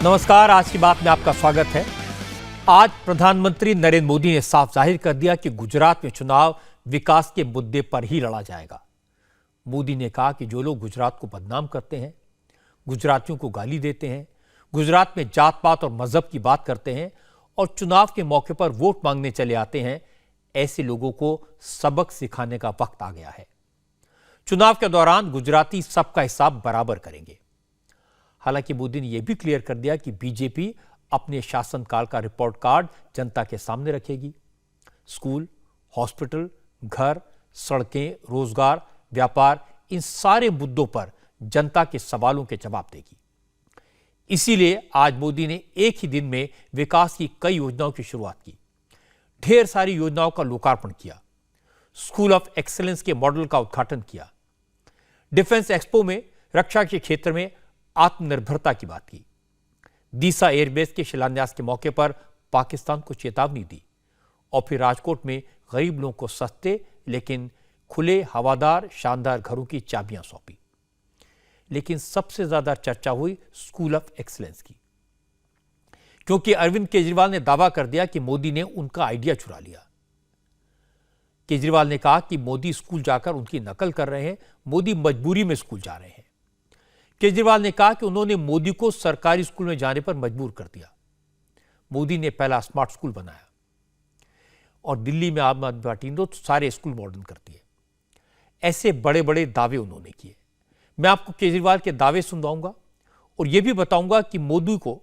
नमस्कार, आज की बात में आपका स्वागत है। आज प्रधानमंत्री नरेंद्र मोदी ने साफ जाहिर कर दिया कि गुजरात में चुनाव विकास के मुद्दे पर ही लड़ा जाएगा। मोदी ने कहा कि जो लोग गुजरात को बदनाम करते हैं, गुजरातियों को गाली देते हैं, गुजरात में जात पात और मजहब की बात करते हैं और चुनाव के मौके पर वोट मांगने चले आते हैं, ऐसे लोगों को सबक सिखाने का वक्त आ गया है। चुनाव के दौरान गुजराती सबका हिसाब बराबर करेंगे। हालांकि मोदी ने यह भी क्लियर कर दिया कि बीजेपी अपने शासनकाल का रिपोर्ट कार्ड जनता के सामने रखेगी। स्कूल, हॉस्पिटल, घर, सड़कें, रोजगार, व्यापार, इन सारे मुद्दों पर जनता के सवालों के जवाब देगी। इसीलिए आज मोदी ने एक ही दिन में विकास की कई योजनाओं की शुरुआत की, ढेर सारी योजनाओं का लोकार्पण किया, स्कूल ऑफ एक्सीलेंस के मॉडल का उद्घाटन किया, डिफेंस एक्सपो में रक्षा के क्षेत्र में आत्मनिर्भरता की बात की, दीसा एयरबेस के शिलान्यास के मौके पर पाकिस्तान को चेतावनी दी और फिर राजकोट में गरीब लोगों को सस्ते लेकिन खुले, हवादार, शानदार घरों की चाबियां सौंपी। लेकिन सबसे ज्यादा चर्चा हुई स्कूल ऑफ एक्सीलेंस की, क्योंकि अरविंद केजरीवाल ने दावा कर दिया कि मोदी ने उनका आइडिया चुरा लिया। केजरीवाल ने कहा कि मोदी स्कूल जाकर उनकी नकल कर रहे हैं, मोदी मजबूरी में स्कूल जा रहे हैं। केजरीवाल ने कहा कि उन्होंने मोदी को सरकारी स्कूल में जाने पर मजबूर कर दिया। मोदी ने पहला स्मार्ट स्कूल बनाया और दिल्ली में आम आदमी पार्टी ने तो सारे स्कूल मॉडर्न कर दिए। ऐसे बड़े बड़े दावे उन्होंने किए। मैं आपको केजरीवाल के दावे सुनवाऊंगा और यह भी बताऊंगा कि मोदी को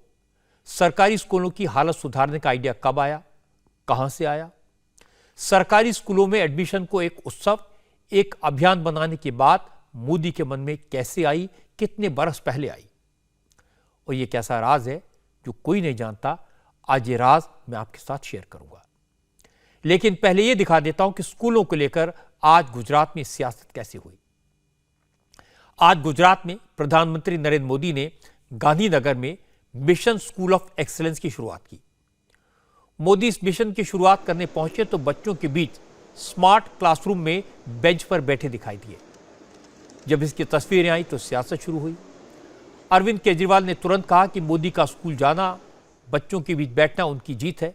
सरकारी स्कूलों की हालत सुधारने का आइडिया कब आया, कहां से आया। सरकारी स्कूलों में एडमिशन को एक उत्सव, एक अभियान बनाने की बात मोदी के मन में कैसे आई, कितने बरस पहले आई, और यह कैसा राज है जो कोई नहीं जानता। आज ये राज मैं आपके साथ शेयर करूंगा। लेकिन पहले यह दिखा देता हूं कि स्कूलों को लेकर आज गुजरात में सियासत कैसे हुई। आज गुजरात में प्रधानमंत्री नरेंद्र मोदी ने गांधीनगर में मिशन स्कूल ऑफ एक्सीलेंस की शुरुआत की। मोदी इस मिशन की शुरुआत करने पहुंचे तो बच्चों के बीच स्मार्ट क्लासरूम में बेंच पर बैठे दिखाई दिए। जब इसकी तस्वीरें आई तो सियासत शुरू हुई। अरविंद केजरीवाल ने तुरंत कहा कि मोदी का स्कूल जाना, बच्चों के बीच बैठना उनकी जीत है।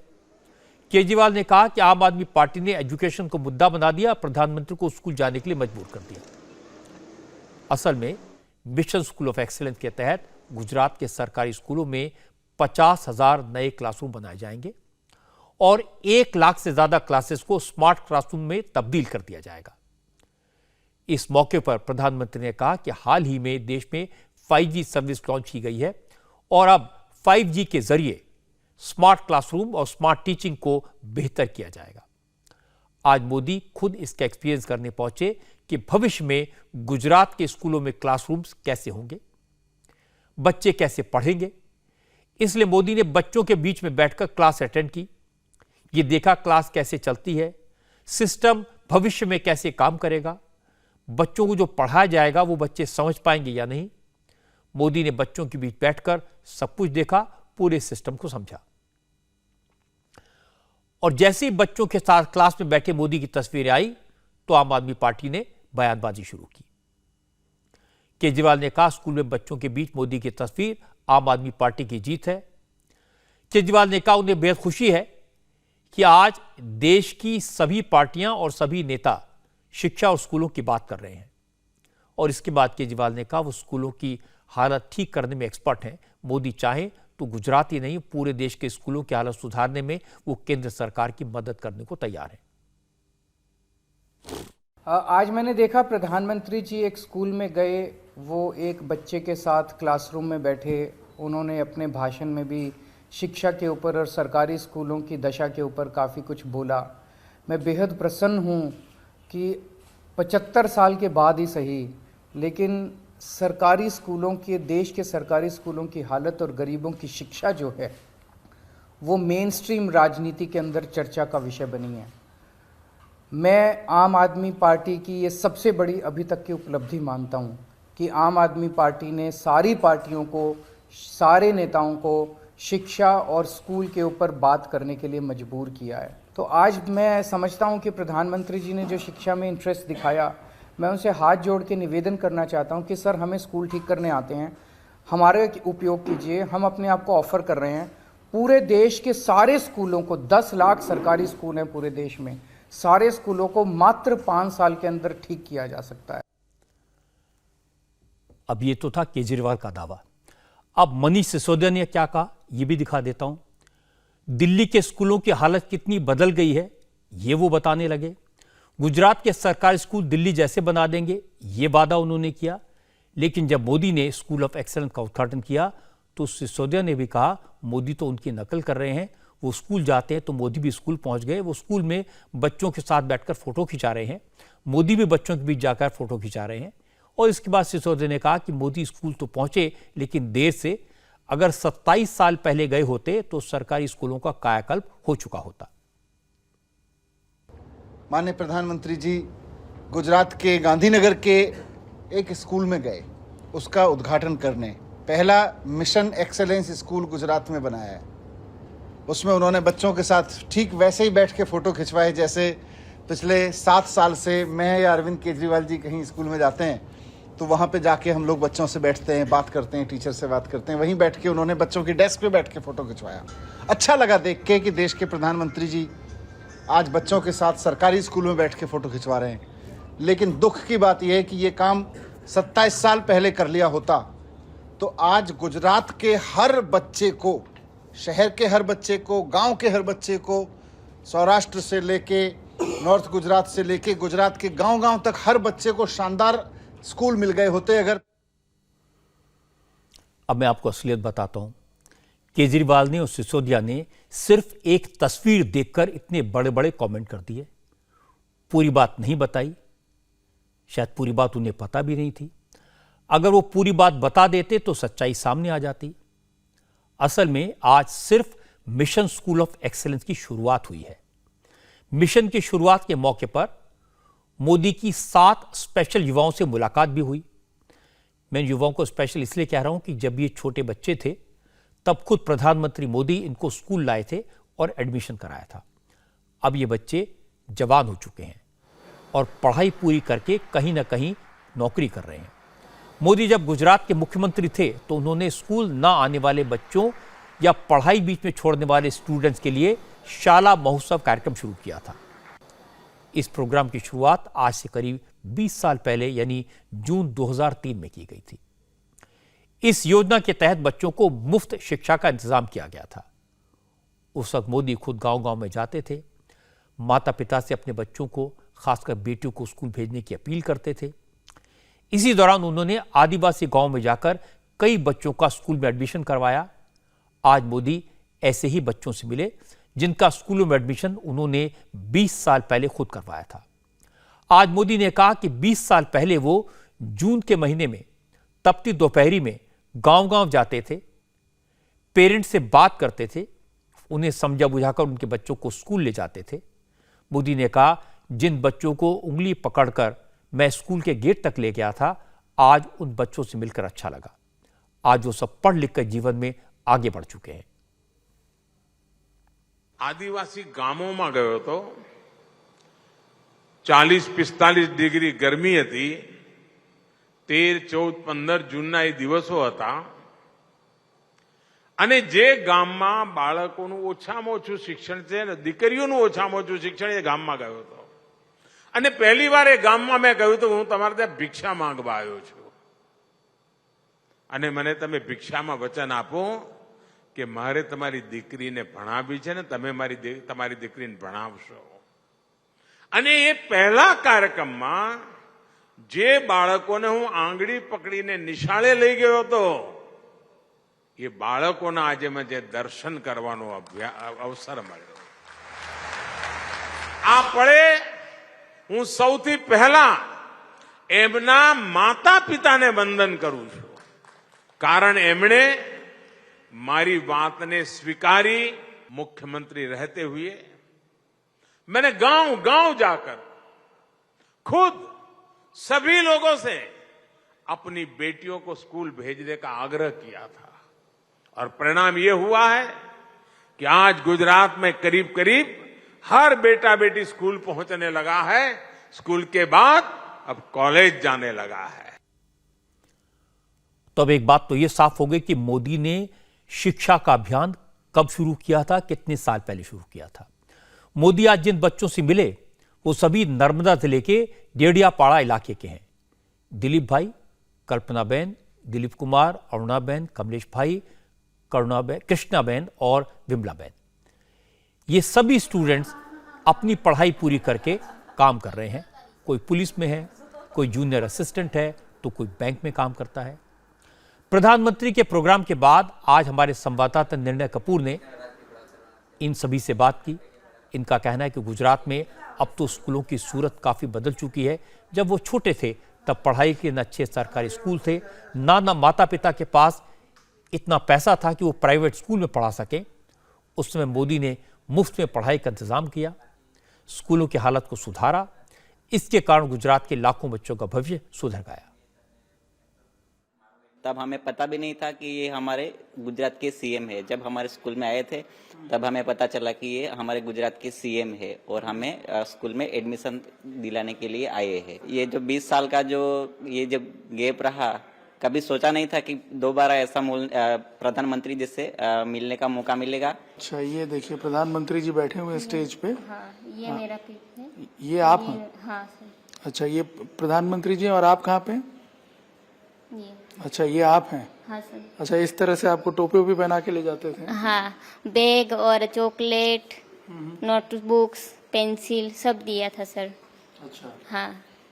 केजरीवाल ने कहा कि आम आदमी पार्टी ने एजुकेशन को मुद्दा बना दिया, प्रधानमंत्री को स्कूल जाने के लिए मजबूर कर दिया। असल में मिशन स्कूल ऑफ एक्सीलेंस के तहत गुजरात के सरकारी स्कूलों में 50,000 नए क्लासरूम बनाए जाएंगे और 1 लाख से ज्यादा क्लासेस को स्मार्ट क्लासरूम में तब्दील कर दिया जाएगा। इस मौके पर प्रधानमंत्री ने कहा कि हाल ही में देश में 5G सर्विस लॉन्च की गई है और अब 5G के जरिए स्मार्ट क्लासरूम और स्मार्ट टीचिंग को बेहतर किया जाएगा। आज मोदी खुद इसका एक्सपीरियंस करने पहुंचे कि भविष्य में गुजरात के स्कूलों में क्लासरूम्स कैसे होंगे, बच्चे कैसे पढ़ेंगे। इसलिए मोदी ने बच्चों के बीच में बैठकर क्लास अटेंड की। ये देखा क्लास कैसे चलती है, सिस्टम भविष्य में कैसे काम करेगा, बच्चों को जो पढ़ाया जाएगा वो बच्चे समझ पाएंगे या नहीं। मोदी ने बच्चों के बीच बैठकर सब कुछ देखा, पूरे सिस्टम को समझा। और जैसे ही बच्चों के साथ क्लास में बैठे मोदी की तस्वीरें आई तो आम आदमी पार्टी ने बयानबाजी शुरू की। केजरीवाल ने कहा स्कूल में बच्चों के बीच मोदी की तस्वीर आम आदमी पार्टी की जीत है। केजरीवाल ने कहा उन्हें बेहद खुशी है कि आज देश की सभी पार्टियां और सभी नेता शिक्षा और स्कूलों की बात कर रहे हैं। और इसके बाद केजरीवाल ने कहा वो स्कूलों की हालत ठीक करने में एक्सपर्ट हैं। मोदी चाहे तो गुजरात ही नहीं, पूरे देश के स्कूलों की हालत सुधारने में वो केंद्र सरकार की मदद करने को तैयार है। आज मैंने देखा प्रधानमंत्री जी एक स्कूल में गए, वो एक बच्चे के साथ क्लासरूम में बैठे। उन्होंने अपने भाषण में भी शिक्षा के ऊपर और सरकारी स्कूलों की दशा के ऊपर काफ़ी कुछ बोला। मैं बेहद प्रसन्न हूँ कि 75 साल के बाद ही सही, लेकिन सरकारी स्कूलों के, देश के सरकारी स्कूलों की हालत और गरीबों की शिक्षा जो है वो मेन स्ट्रीम राजनीति के अंदर चर्चा का विषय बनी है। मैं आम आदमी पार्टी की ये सबसे बड़ी अभी तक की उपलब्धि मानता हूँ कि आम आदमी पार्टी ने सारी पार्टियों को, सारे नेताओं को शिक्षा और स्कूल के ऊपर बात करने के लिए मजबूर किया है। तो आज मैं समझता हूं कि प्रधानमंत्री जी ने जो शिक्षा में इंटरेस्ट दिखाया, मैं उनसे हाथ जोड़ के निवेदन करना चाहता हूं कि सर, हमें स्कूल ठीक करने आते हैं, हमारे उपयोग कीजिए। हम अपने आप को ऑफर कर रहे हैं। पूरे देश के सारे स्कूलों को, 10 लाख सरकारी स्कूल हैं पूरे देश में, सारे स्कूलों को मात्र 5 साल के अंदर ठीक किया जा सकता है। अब ये तो था केजरीवाल का दावा। अब मनीष सिसोदिया ने क्या कहा यह भी दिखा देता हूं। दिल्ली के स्कूलों की हालत कितनी बदल गई है ये वो बताने लगे। गुजरात के सरकारी स्कूल दिल्ली जैसे बना देंगे ये वादा उन्होंने किया। लेकिन जब मोदी ने स्कूल ऑफ एक्सीलेंस का उद्घाटन किया तो सिसोदिया ने भी कहा मोदी तो उनकी नकल कर रहे हैं। वो स्कूल जाते हैं तो मोदी भी स्कूल पहुंच गए। वो स्कूल में बच्चों के साथ बैठकर फोटो खिंचा रहे हैं, मोदी भी बच्चों के बीच जाकर फोटो खिंचा रहे हैं। और इसके बाद सिसोदिया ने कहा कि मोदी स्कूल तो पहुंचे लेकिन देर से। अगर 27 साल पहले गए होते तो सरकारी स्कूलों का कायाकल्प हो चुका होता। माननीय प्रधानमंत्री जी गुजरात के गांधीनगर के एक स्कूल में गए उसका उद्घाटन करने। पहला मिशन एक्सेलेंस स्कूल गुजरात में बनाया है। उसमें उन्होंने बच्चों के साथ ठीक वैसे ही बैठ के फोटो खिंचवाए जैसे पिछले 7 साल से मैं या अरविंद केजरीवाल जी कहीं स्कूल में जाते हैं तो वहाँ पे जाके हम लोग बच्चों से बैठते हैं, बात करते हैं, टीचर से बात करते हैं। वहीं बैठ के उन्होंने बच्चों की डेस्क पे बैठ के फोटो खिंचवाया। अच्छा लगा देख के कि देश के प्रधानमंत्री जी आज बच्चों के साथ सरकारी स्कूल में बैठ के फोटो खिंचवा रहे हैं। लेकिन दुख की बात यह है कि ये काम 27 साल पहले कर लिया होता तो आज गुजरात के हर बच्चे को, शहर के हर बच्चे को, गांव के हर बच्चे को, सौराष्ट्र से लेके नॉर्थ गुजरात से लेके गुजरात के गांव-गांव तक हर बच्चे को शानदार स्कूल मिल गए होते। अगर अब मैं आपको असलियत बताता हूं। केजरीवाल ने और सिसोदिया ने सिर्फ एक तस्वीर देखकर इतने बड़े बड़े कमेंट कर दिए, पूरी बात नहीं बताई। शायद पूरी बात उन्हें पता भी नहीं थी। अगर वो पूरी बात बता देते तो सच्चाई सामने आ जाती। असल में आज सिर्फ मिशन स्कूल ऑफ एक्सीलेंस की शुरुआत हुई है। मिशन की शुरुआत के मौके पर मोदी की 7 स्पेशल युवाओं से मुलाकात भी हुई। मैं युवाओं को स्पेशल इसलिए कह रहा हूं कि जब ये छोटे बच्चे थे तब खुद प्रधानमंत्री मोदी इनको स्कूल लाए थे और एडमिशन कराया था। अब ये बच्चे जवान हो चुके हैं और पढ़ाई पूरी करके कहीं ना कहीं नौकरी कर रहे हैं। मोदी जब गुजरात के मुख्यमंत्री थे तो उन्होंने स्कूल ना आने वाले बच्चों या पढ़ाई बीच में छोड़ने वाले स्टूडेंट्स के लिए शाला महोत्सव कार्यक्रम शुरू किया था। इस प्रोग्राम की शुरुआत आज से करीब 20 साल पहले यानी जून 2003 में की गई थी। इस योजना के तहत बच्चों को मुफ्त शिक्षा का इंतजाम किया गया था। उस वक्त मोदी खुद गांव-गांव में जाते थे, माता पिता से अपने बच्चों को, खासकर बेटियों को स्कूल भेजने की अपील करते थे। इसी दौरान उन्होंने आदिवासी गांव में जाकर कई बच्चों का स्कूल में एडमिशन करवाया। आज मोदी ऐसे ही बच्चों से मिले जिनका स्कूलों में एडमिशन उन्होंने 20 साल पहले खुद करवाया था। आज मोदी ने कहा कि 20 साल पहले वो जून के महीने में तपती दोपहरी में गांव-गांव जाते थे, पेरेंट्स से बात करते थे, उन्हें समझा बुझाकर उनके बच्चों को स्कूल ले जाते थे। मोदी ने कहा जिन बच्चों को उंगली पकड़कर मैं स्कूल के गेट तक ले गया था, आज उन बच्चों से मिलकर अच्छा लगा। आज वो सब पढ़ लिख कर जीवन में आगे बढ़ चुके हैं। आदिवासी ગામોમાં ગયો તો 40-45 ડિગ્રી ગરમી હતી। 13, 14, 15 જૂનના એ દિવસો હતા અને જે ગામમાં બાળકોનું ઓછામાં ઓછું શિક્ષણ છે ને દીકરીઓનું ઓછામાં ઓછું શિક્ષણ એ ગામમાં ગયો હતો અને પહેલી વાર એ ગામમાં મેં કહ્યું તો હું તમારે ત્યાં ભિક્ષા માંગવા આવ્યો છું અને મને તમે ભિક્ષામાં વચન આપો કે મારે તમારી દીકરીને ભણાવવી છે ને તમે તમારી દીકરીને ભણાવશો। અને એ પહેલા કાર્યક્રમમાં જે બાળકોને હું આંગળી પકડીને નિશાળે લઈ ગયો હતો એ બાળકોના આજે મને દર્શન કરવાનો અવસર મળ્યો। આ પળે હું સૌથી પહેલા એમના માતા પિતાને વંદન કરું છું કારણ એમણે मारी बात ने स्वीकारी। मुख्यमंत्री रहते हुए मैंने गांव गांव जाकर खुद सभी लोगों से अपनी बेटियों को स्कूल भेजने का आग्रह किया था और परिणाम ये हुआ है कि आज गुजरात में करीब करीब हर बेटा बेटी स्कूल पहुंचने लगा है। स्कूल के बाद अब कॉलेज जाने लगा है। तो अब एक बात तो यह साफ हो गई कि मोदी ने शिक्षा का अभियान कब शुरू किया था, कितने साल पहले शुरू किया था। मोदी आज जिन बच्चों से मिले वो सभी नर्मदा जिले के डेडियापाड़ा इलाके के हैं। दिलीप भाई, कल्पनाबेन, दिलीप कुमार, अरुणाबेन, कमलेश भाई, करुणाबेन, कृष्णाबेन और विमलाबेन, ये सभी स्टूडेंट्स अपनी पढ़ाई पूरी करके काम कर रहे हैं। कोई पुलिस में है, कोई जूनियर असिस्टेंट है, तो कोई बैंक में काम करता है। प्रधानमंत्री के प्रोग्राम के बाद आज हमारे संवाददाता निर्णय कपूर ने इन सभी से बात की। इनका कहना है कि गुजरात में अब तो स्कूलों की सूरत काफी बदल चुकी है। जब वो छोटे थे तब पढ़ाई के न अच्छे सरकारी स्कूल थे, ना माता पिता के पास इतना पैसा था कि वो प्राइवेट स्कूल में पढ़ा सकें। उस समय मोदी ने मुफ्त में पढ़ाई का इंतजाम किया, स्कूलों की हालत को सुधारा। इसके कारण गुजरात के लाखों बच्चों का भविष्य सुधर गया। तब हमें पता भी नहीं था कि ये हमारे गुजरात के सीएम है। जब हमारे स्कूल में आए थे तब हमें पता चला कि ये हमारे गुजरात के सीएम है और हमें स्कूल में एडमिशन दिलाने के लिए आए हैं। ये जो 20 साल का जो ये जब गैप रहा, कभी सोचा नहीं था कि दोबारा ऐसा प्रधानमंत्री जिससे मिलने का मौका मिलेगा। अच्छा, ये देखिए प्रधानमंत्री जी बैठे हुए स्टेज पे। हाँ, ये मेरा पिक है। ये आप हैं? हाँ सर। अच्छा, ये प्रधानमंत्री जी और आप कहाँ पे? ये। अच्छा, ये आप हैं? हाँ सर। अच्छा, इस तरह से आपको टोपी भी पहना के ले जाते थे? हाँ, बैग और चॉकलेट, नोटबुक्स, पेंसिल सब दिया था सर। अच्छा। हाँ।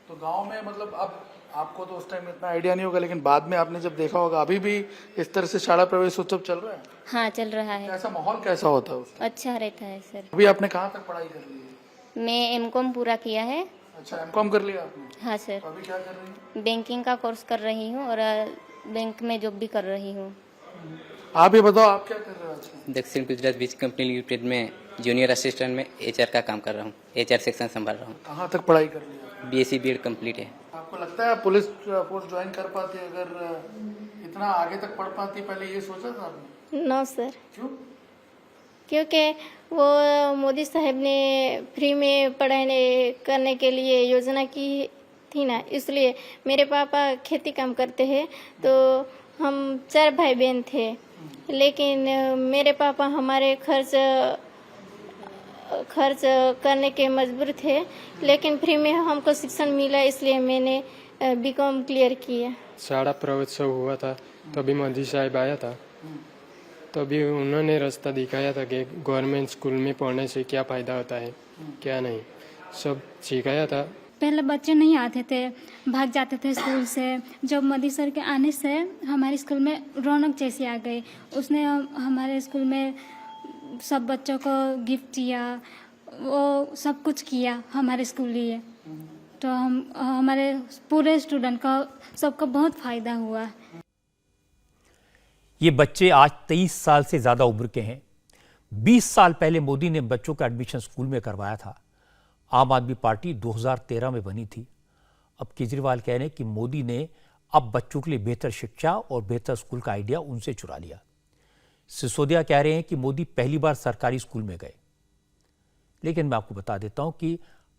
तो गांव में मतलब अब आपको तो उस टाइम इतना आइडिया नहीं होगा, लेकिन बाद में आपने जब देखा होगा, अभी भी इस तरह से शाला प्रवेश उत्सव चल रहा है? हाँ, चल रहा है। ऐसा माहौल कैसा होता है उस टाइम? अच्छा रहता है सर। अभी आपने कहाँ तक पढ़ाई कर ली है? मैं एमकॉम पूरा किया है। अच्छा, एमकॉम कर लिया आपने? हाँ सर। तो अभी क्या कर रही हैं? बैंकिंग का कोर्स कर रही हूँ और बैंक में जॉब भी कर रही हूँ। आप ये बताओ, आप क्या कर रहे हो आजकल? दक्षिण गुजरात बीज कंपनी लिमिटेड में जूनियर असिस्टेंट में एचआर का काम कर रहा हूँ। एचआर सेक्शन संभाल रहा हूँ। कहाँ तक पढ़ाई कर ली है? बीएससी बीएड कंप्लीट है। आपको लगता है पुलिस फोर्स ज्वाइन कर पाती अगर इतना आगे तक पढ़ पाती? पहले ये सोचा था आपने? No sir. क्यों? क्योंकि वो मोदी साहब ने फ्री में पढ़ाई करने के लिए योजना की थी ना, इसलिए। मेरे पापा खेती काम करते हैं, तो हम 4 भाई बहन थे, लेकिन मेरे पापा हमारे खर्च करने के मजबूर थे, लेकिन फ्री में हमको शिक्षण मिला, इसलिए मैंने बीकॉम क्लियर किया। शाला प्रवेशोत्सव हुआ था, तभी मोदी साहब आया था, तभी उन्होंने रास्ता दिखाया था कि गवर्नमेंट स्कूल में पढ़ने से क्या फ़ायदा होता है, क्या नहीं, सब सिखाया था। पहले बच्चे नहीं आते थे, भाग जाते थे स्कूल से। जब मोदी सर के आने से हमारे स्कूल में रौनक जैसी आ गई। उसने हमारे स्कूल में सब बच्चों को गिफ्ट दिया, वो सब कुछ किया हमारे स्कूल लिए। तो हमारे पूरे स्टूडेंट का सबको बहुत फ़ायदा हुआ। ये बच्चे आज 23 साल से ज़्यादा उम्र के हैं। 20 साल पहले मोदी ने बच्चों का एडमिशन स्कूल में करवाया था। आम आदमी पार्टी 2013 में बनी थी। अब केजरीवाल कह रहे हैं कि मोदी ने अब बच्चों के लिए बेहतर शिक्षा और बेहतर स्कूल का आइडिया उनसे चुरा लिया। सिसोदिया कह रहे हैं कि मोदी पहली बार सरकारी स्कूल में गए। लेकिन मैं आपको बता देता हूं कि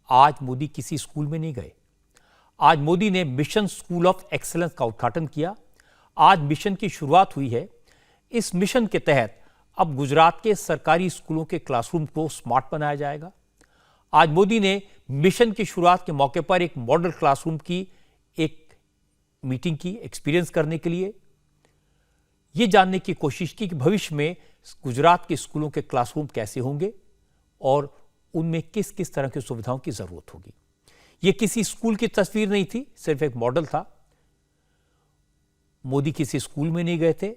आज मोदी किसी स्कूल में नहीं गए। आज मोदी ने मिशन स्कूल ऑफ एक्सीलेंस का उद्घाटन किया। आज मिशन की शुरुआत हुई है। इस मिशन के तहत अब गुजरात के सरकारी स्कूलों के क्लासरूम को स्मार्ट बनाया जाएगा। आज मोदी ने मिशन की शुरुआत के मौके पर एक मॉडल क्लासरूम की एक मीटिंग की, एक्सपीरियंस करने के लिए, यह जानने की कोशिश की कि भविष्य में गुजरात के स्कूलों के क्लासरूम कैसे होंगे और उनमें किस किस तरह की सुविधाओं की जरूरत होगी। यह किसी स्कूल की तस्वीर नहीं थी, सिर्फ एक मॉडल था। मोदी किसी स्कूल में नहीं गए थे,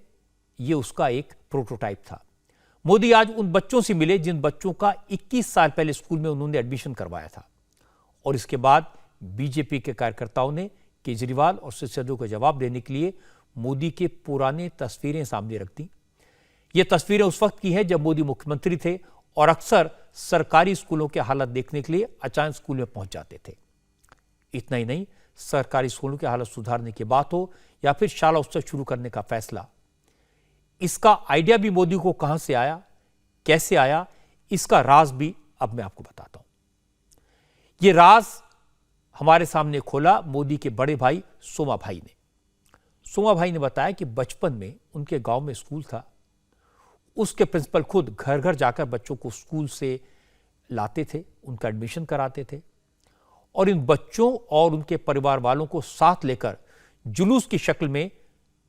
यह उसका एक प्रोटोटाइप था। मोदी आज उन बच्चों से मिले जिन बच्चों का 21 साल पहले स्कूल में उन्होंने एडमिशन करवाया था। और इसके बाद बीजेपी के कार्यकर्ताओं ने केजरीवाल और सिसोदिया को जवाब देने के लिए मोदी के पुराने तस्वीरें सामने रख दी। ये तस्वीरें उस वक्त की हैं जब मोदी मुख्यमंत्री थे और अक्सर सरकारी स्कूलों के हालत देखने के लिए अचानक स्कूल में पहुंच जाते थे। इतना ही नहीं, सरकारी स्कूलों की हालत सुधारने की बात हो या फिर शाला उत्सव शुरू करने का फैसला, इसका आइडिया भी मोदी को कहां से आया, कैसे आया, इसका राज भी अब मैं आपको बताता हूं। यह राज हमारे सामने खोला मोदी के बड़े भाई सोमा भाई ने। सोमा भाई ने बताया कि बचपन में उनके गांव में स्कूल था। उसके प्रिंसिपल खुद घर घर जाकर बच्चों को स्कूल से लाते थे, उनका एडमिशन कराते थे और इन बच्चों और उनके परिवार वालों को साथ लेकर जुलूस की शक्ल में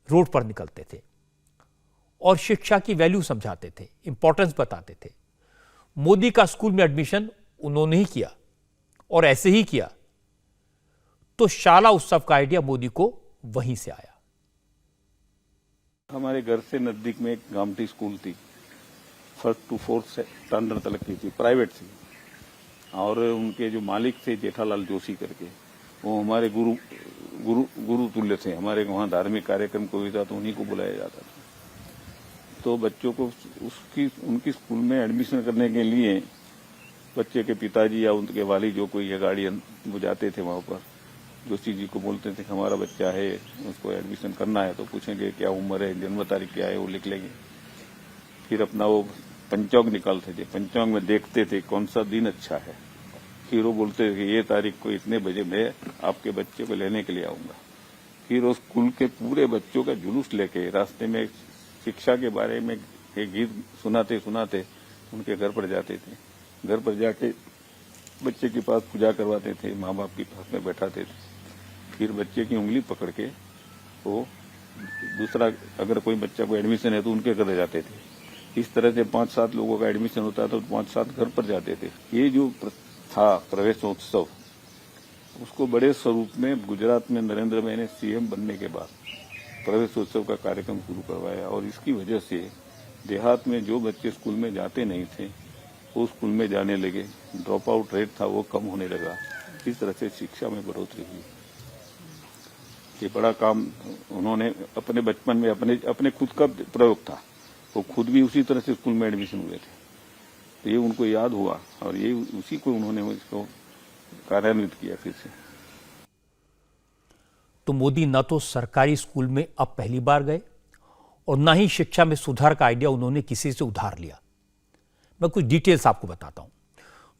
रोड पर निकलते थे और शिक्षा की वैल्यू समझाते थे, इंपॉर्टेंस बताते थे। मोदी का स्कूल में एडमिशन उन्होंने ही किया और ऐसे ही किया तो शाला उत्सव का आइडिया मोदी को वहीं से आया। हमारे घर से नजदीक में एक गामठी स्कूल थी, 1st to 4th स्टैंडर्ड तक की थी, प्राइवेट थी और उनके जो मालिक थे जेठालाल जोशी करके, वो हमारे गुरु तुल्य थे। हमारे वहाँ धार्मिक कार्यक्रम कोई था तो उन्हीं को बुलाया जाता था। तो बच्चों को उनकी स्कूल में एडमिशन करने के लिए बच्चे के पिताजी या उनके वाली जो कोई है गार्डियन वो जाते थे वहाँ पर। जोशी जी को बोलते थे कि हमारा बच्चा है, उसको एडमिशन करना है, तो पूछेंगे क्या उम्र है, जन्म तारीख क्या है, वो लिख लेंगे। फिर अपना वो पंचांग निकालते थे, पंचांग में देखते थे कौन सा दिन अच्छा है। फिर वो बोलते थे कि ये तारीख को इतने बजे मैं आपके बच्चे को लेने के लिए आऊंगा। फिर वो स्कूल के पूरे बच्चों का जुलूस लेके रास्ते में शिक्षा के बारे में एक गीत सुनाते सुनाते उनके घर पर जाते थे। घर पर जाके बच्चे के पास पूजा करवाते थे, माँ बाप के पास में बैठाते थे। फिर बच्चे की उंगली पकड़ के वो दूसरा अगर कोई बच्चा को एडमिशन है तो उनके घर जाते थे। इस तरह से 5-7 लोगों का एडमिशन होता था तो 5-7 घर पर जाते थे। ये जो था प्रवेशोत्सव, उसको बड़े स्वरूप में गुजरात में नरेंद्र भाई ने सीएम बनने के बाद प्रवेशोत्सव का कार्यक्रम शुरू करवाया और इसकी वजह से देहात में जो बच्चे स्कूल में जाते नहीं थे वो स्कूल में जाने लगे। ड्रॉप आउट रेट था वो कम होने लगा। इस तरह से शिक्षा में बढ़ोतरी हुई। ये बड़ा काम उन्होंने अपने बचपन में अपने खुद का प्रयोग था। वो खुद भी उसी तरह से स्कूल में एडमिशन हुए थे, तो ये उनको याद हुआ और ये उसी को उन्होंने इसको कार्यान्वित किया फिर से। तो मोदी न तो सरकारी स्कूल में अब पहली बार गए और न ही शिक्षा में सुधार का आइडिया उन्होंने किसी से उधार लिया। मैं कुछ डिटेल्स आपको बताता हूं।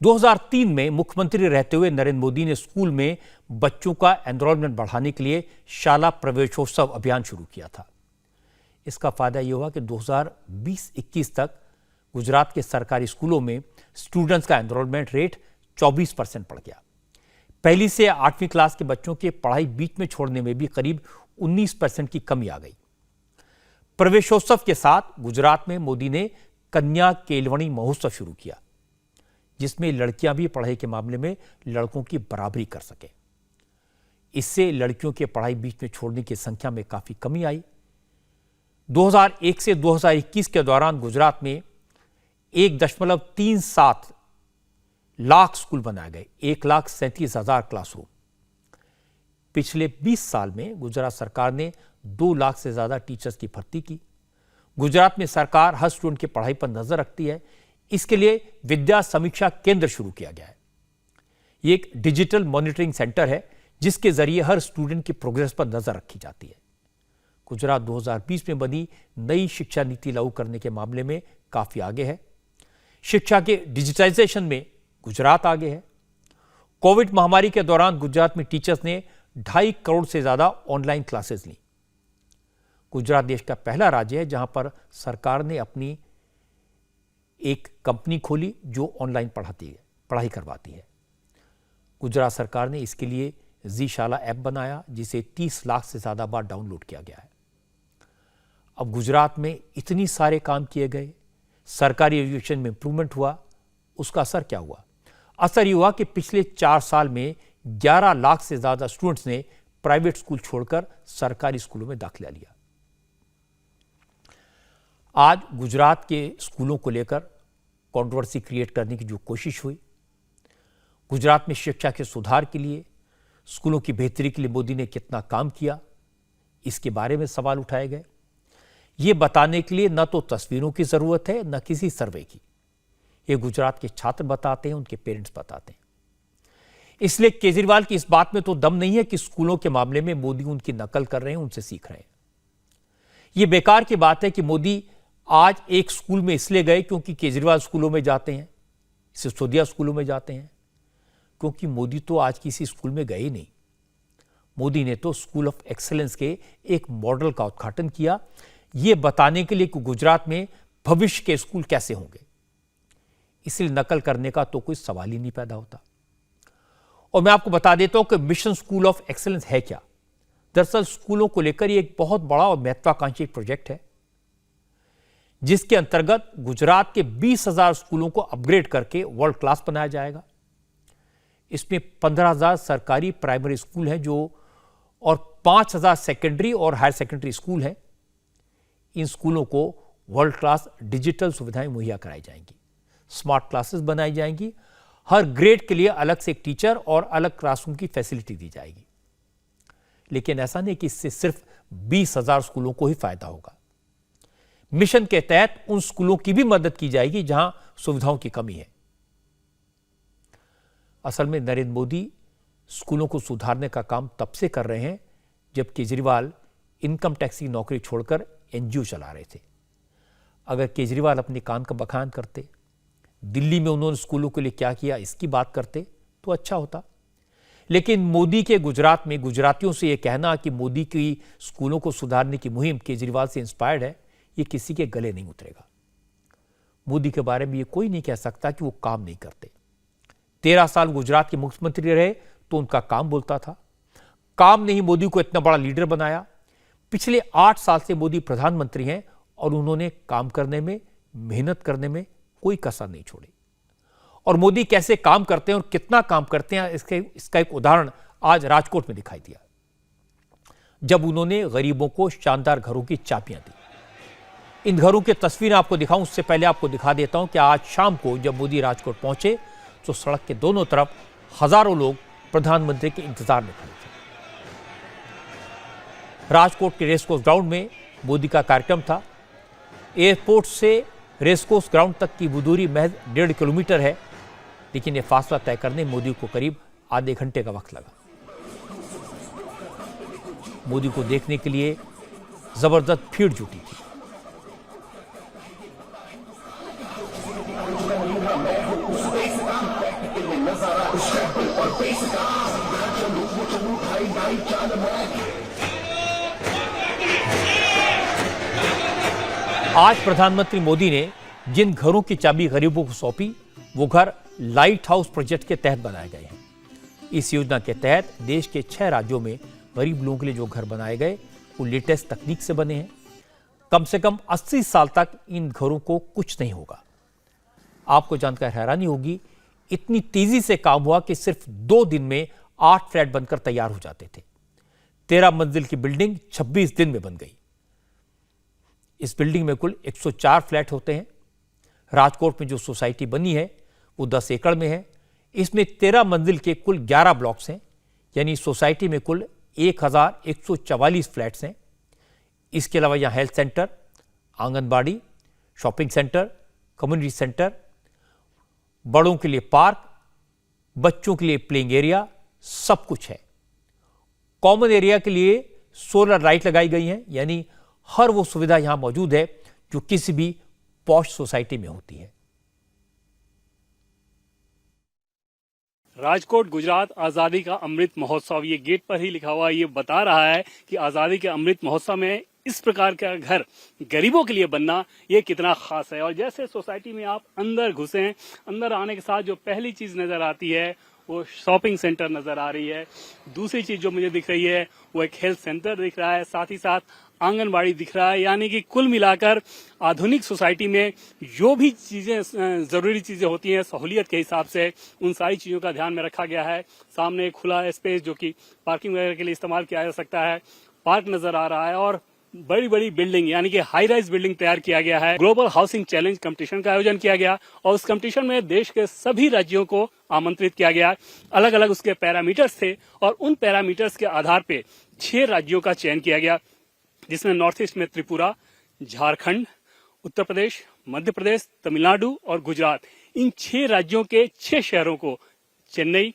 2003 में मुख्यमंत्री रहते हुए नरेंद्र मोदी ने स्कूल में बच्चों का एनरोलमेंट बढ़ाने के लिए शाला प्रवेशोत्सव अभियान शुरू किया था। इसका फायदा यह हुआ कि 2020-21 तक गुजरात के सरकारी स्कूलों में स्टूडेंट्स का एनरोलमेंट रेट 24% बढ़ गया। पहली से 8वीं क्लास के बच्चों के पढ़ाई बीच में छोड़ने में भी करीब 19% की कमी आ गई। प्रवेशोत्सव के साथ गुजरात में मोदी ने कन्या केलवणी महोत्सव शुरू किया, जिसमें लड़कियां भी पढ़ाई के मामले में लड़कों की बराबरी कर सके। इससे लड़कियों के पढ़ाई बीच में छोड़ने की संख्या में काफी कमी आई। 2001 से 2021 के दौरान गुजरात में 1.37 लाख स्कूल बनाए गए, 1,37,000 क्लासरूम। पिछले 20 साल में गुजरात सरकार ने 2 लाख से ज्यादा टीचर्स की भर्ती की। गुजरात में सरकार हर स्टूडेंट की पढ़ाई पर नजर रखती है। इसके लिए विद्या समीक्षा केंद्र शुरू किया गया है। यह एक डिजिटल मॉनिटरिंग सेंटर है जिसके जरिए हर स्टूडेंट की प्रोग्रेस पर नजर रखी जाती है। गुजरात 2020 में बनी नई शिक्षा नीति लागू करने के मामले में काफी आगे है। शिक्षा के डिजिटाइजेशन में गुजरात आगे है। कोविड महामारी के दौरान गुजरात में टीचर्स ने 2.5 करोड़ से ज्यादा ऑनलाइन क्लासेस ली। गुजरात देश का पहला राज्य है जहां पर सरकार ने अपनी एक कंपनी खोली जो ऑनलाइन पढ़ाई करवाती है। गुजरात सरकार ने इसके लिए जी शाला ऐप बनाया, जिसे 30 लाख से ज्यादा बार डाउनलोड किया गया है। अब गुजरात में इतनी सारे काम किए गए, सरकारी एजुकेशन में इंप्रूवमेंट हुआ, उसका असर क्या हुआ? असर ये हुआ कि पिछले 4 साल में 11 लाख से ज्यादा स्टूडेंट्स ने प्राइवेट स्कूल छोड़कर सरकारी स्कूलों में दाखिला लिया। आज गुजरात के स्कूलों को लेकर कंट्रोवर्सी क्रिएट करने की जो कोशिश हुई, गुजरात में शिक्षा के सुधार के लिए, स्कूलों की बेहतरी के लिए मोदी ने कितना काम किया, इसके बारे में सवाल उठाए गए। ये बताने के लिए न तो तस्वीरों की जरूरत है न किसी सर्वे की। ये गुजरात के छात्र बताते हैं, उनके पेरेंट्स बताते हैं। इसलिए केजरीवाल की इस बात में तो दम नहीं है कि स्कूलों के मामले में मोदी उनकी नकल कर रहे हैं, उनसे सीख रहे हैं। यह बेकार की बात है कि मोदी आज एक स्कूल में इसलिए गए क्योंकि केजरीवाल स्कूलों में जाते हैं, सिसोदिया स्कूलों में जाते हैं, क्योंकि मोदी तो आज किसी स्कूल में गए ही नहीं। मोदी ने तो स्कूल ऑफ एक्सीलेंस के एक मॉडल का उद्घाटन किया, ये बताने के लिए कि गुजरात में भविष्य के स्कूल कैसे होंगे। इसलिए नकल करने का तो कोई सवाल ही नहीं पैदा होता। और मैं आपको बता देता हूं कि मिशन स्कूल ऑफ एक्सीलेंस है क्या। दरअसल स्कूलों को लेकर ये एक बहुत बड़ा और महत्वाकांक्षी प्रोजेक्ट है, जिसके अंतर्गत गुजरात के 20,000 स्कूलों को अपग्रेड करके वर्ल्ड क्लास बनाया जाएगा। इसमें 15,000 सरकारी प्राइमरी स्कूल हैं और 5,000 सेकेंडरी और हायर सेकेंडरी स्कूल हैं। इन स्कूलों को वर्ल्ड क्लास डिजिटल सुविधाएं मुहैया कराई जाएंगी, स्मार्ट क्लासेस बनाई जाएंगी, हर ग्रेड के लिए अलग से एक टीचर और अलग क्लासरूम की फैसिलिटी दी जाएगी। लेकिन ऐसा नहीं कि इससे सिर्फ 20,000 स्कूलों को ही फायदा होगा। मिशन के तहत उन स्कूलों की भी मदद की जाएगी जहां सुविधाओं की कमी है। असल में नरेंद्र मोदी स्कूलों को सुधारने का काम तब से कर रहे हैं जब केजरीवाल इनकम टैक्स की नौकरी छोड़कर एनजीओ चला रहे थे। अगर केजरीवाल अपने काम का बखान करते, दिल्ली में उन्होंने स्कूलों के लिए क्या किया इसकी बात करते तो अच्छा होता। लेकिन मोदी के गुजरात में गुजरातियों से यह कहना कि मोदी की स्कूलों को सुधारने की मुहिम केजरीवाल से इंस्पायर्ड है, ये किसी के गले नहीं उतरेगा। मोदी के बारे में ये कोई नहीं कह सकता कि वो काम नहीं करते। 13 साल गुजरात के मुख्यमंत्री रहे तो उनका काम बोलता था। काम ने ही मोदी को इतना बड़ा लीडर बनाया। पिछले 8 साल से मोदी प्रधानमंत्री हैं और उन्होंने काम करने में, मेहनत करने में कोई कसर नहीं छोड़ी। और मोदी कैसे काम करते हैं और कितना काम करते हैं इसका एक उदाहरण आज राजकोट में दिखाई दिया, जब उन्होंने गरीबों को शानदार घरों की चाबियां दी। इन घरों की तस्वीरें आपको दिखाऊं उससे पहले आपको दिखा देता हूं कि आज शाम को जब मोदी राजकोट पहुंचे तो सड़क के दोनों तरफ हजारों लोग प्रधानमंत्री के इंतजार में खड़े थे। राजकोट के रेसकोर्स ग्राउंड में मोदी का कार्यक्रम था। एयरपोर्ट से रेसकोर्स ग्राउंड तक की वो दूरी महज 1.5 किलोमीटर है, लेकिन यह फासला तय करने मोदी को करीब आधे घंटे का वक्त लगा। मोदी को देखने के लिए जबरदस्त भीड़ जुटी थी। आज प्रधानमंत्री मोदी ने जिन घरों की चाबी गरीबों को सौंपी वो घर लाइट हाउस प्रोजेक्ट के तहत बनाए गए हैं। इस योजना के तहत देश के 6 राज्यों में गरीब लोगों के लिए जो घर बनाए गए वो लेटेस्ट तकनीक से बने हैं। कम से कम 80 साल तक इन घरों को कुछ नहीं होगा। आपको जानकर हैरानी होगी, इतनी तेजी से काम हुआ कि सिर्फ 2 दिन में 8 फ्लैट बनकर तैयार हो जाते थे। 13 मंजिल की बिल्डिंग 26 दिन में बन गई। इस बिल्डिंग में कुल 104 फ्लैट होते हैं। राजकोट में जो सोसाइटी बनी है वो 10 एकड़ में है। इसमें 13 मंजिल के कुल 11 ब्लॉक्स हैं, यानी सोसाइटी में कुल 1144 फ्लैट्स हैं। इसके अलावा यहाँ health centre, anganwadi, shopping centre, community centre, बड़ों के लिए पार्क, बच्चों के लिए प्लेइंग एरिया, सब कुछ है। कॉमन एरिया के लिए सोलर लाइट लगाई गई हैं, यानी हर वो सुविधा यहां मौजूद है जो किसी भी पॉश सोसाइटी में होती है। राजकोट गुजरात आज़ादी का अमृत महोत्सव, ये गेट पर ही लिखा हुआ ये बता रहा है कि आज़ादी के अमृत महोत्सव में इस प्रकार का घर गरीबों के लिए बनना ये कितना खास है। और जैसे सोसाइटी में आप अंदर घुसे हैं, अंदर आने के साथ जो पहली चीज नजर आती है वो शॉपिंग सेंटर नजर आ रही है। दूसरी चीज जो मुझे दिख रही है वो एक हेल्थ सेंटर दिख रहा है, साथ ही साथ आंगनबाड़ी दिख रहा है। यानी कि कुल मिलाकर आधुनिक सोसाइटी में जो भी चीजें जरूरी चीजें होती हैं सहूलियत के हिसाब से, उन सारी चीजों का ध्यान में रखा गया है। सामने खुला स्पेस जो कि पार्किंग वगैरह के लिए इस्तेमाल किया जा सकता है, पार्क नजर आ रहा है और बड़ी बड़ी बिल्डिंग यानी कि हाई राइज बिल्डिंग तैयार किया गया है। ग्लोबल हाउसिंग चैलेंज कंपटीशन का आयोजन किया गया और उस कंपटीशन में देश के सभी राज्यों को आमंत्रित किया गया। अलग अलग उसके पैरामीटर्स थे और उन पैरामीटर्स के आधार पे 6 राज्यों का चयन किया गया, जिसमें नॉर्थ ईस्ट में त्रिपुरा, झारखंड, उत्तर प्रदेश, मध्य प्रदेश, तमिलनाडु और गुजरात, इन 6 राज्यों के 6 शहरों को चेन्नई,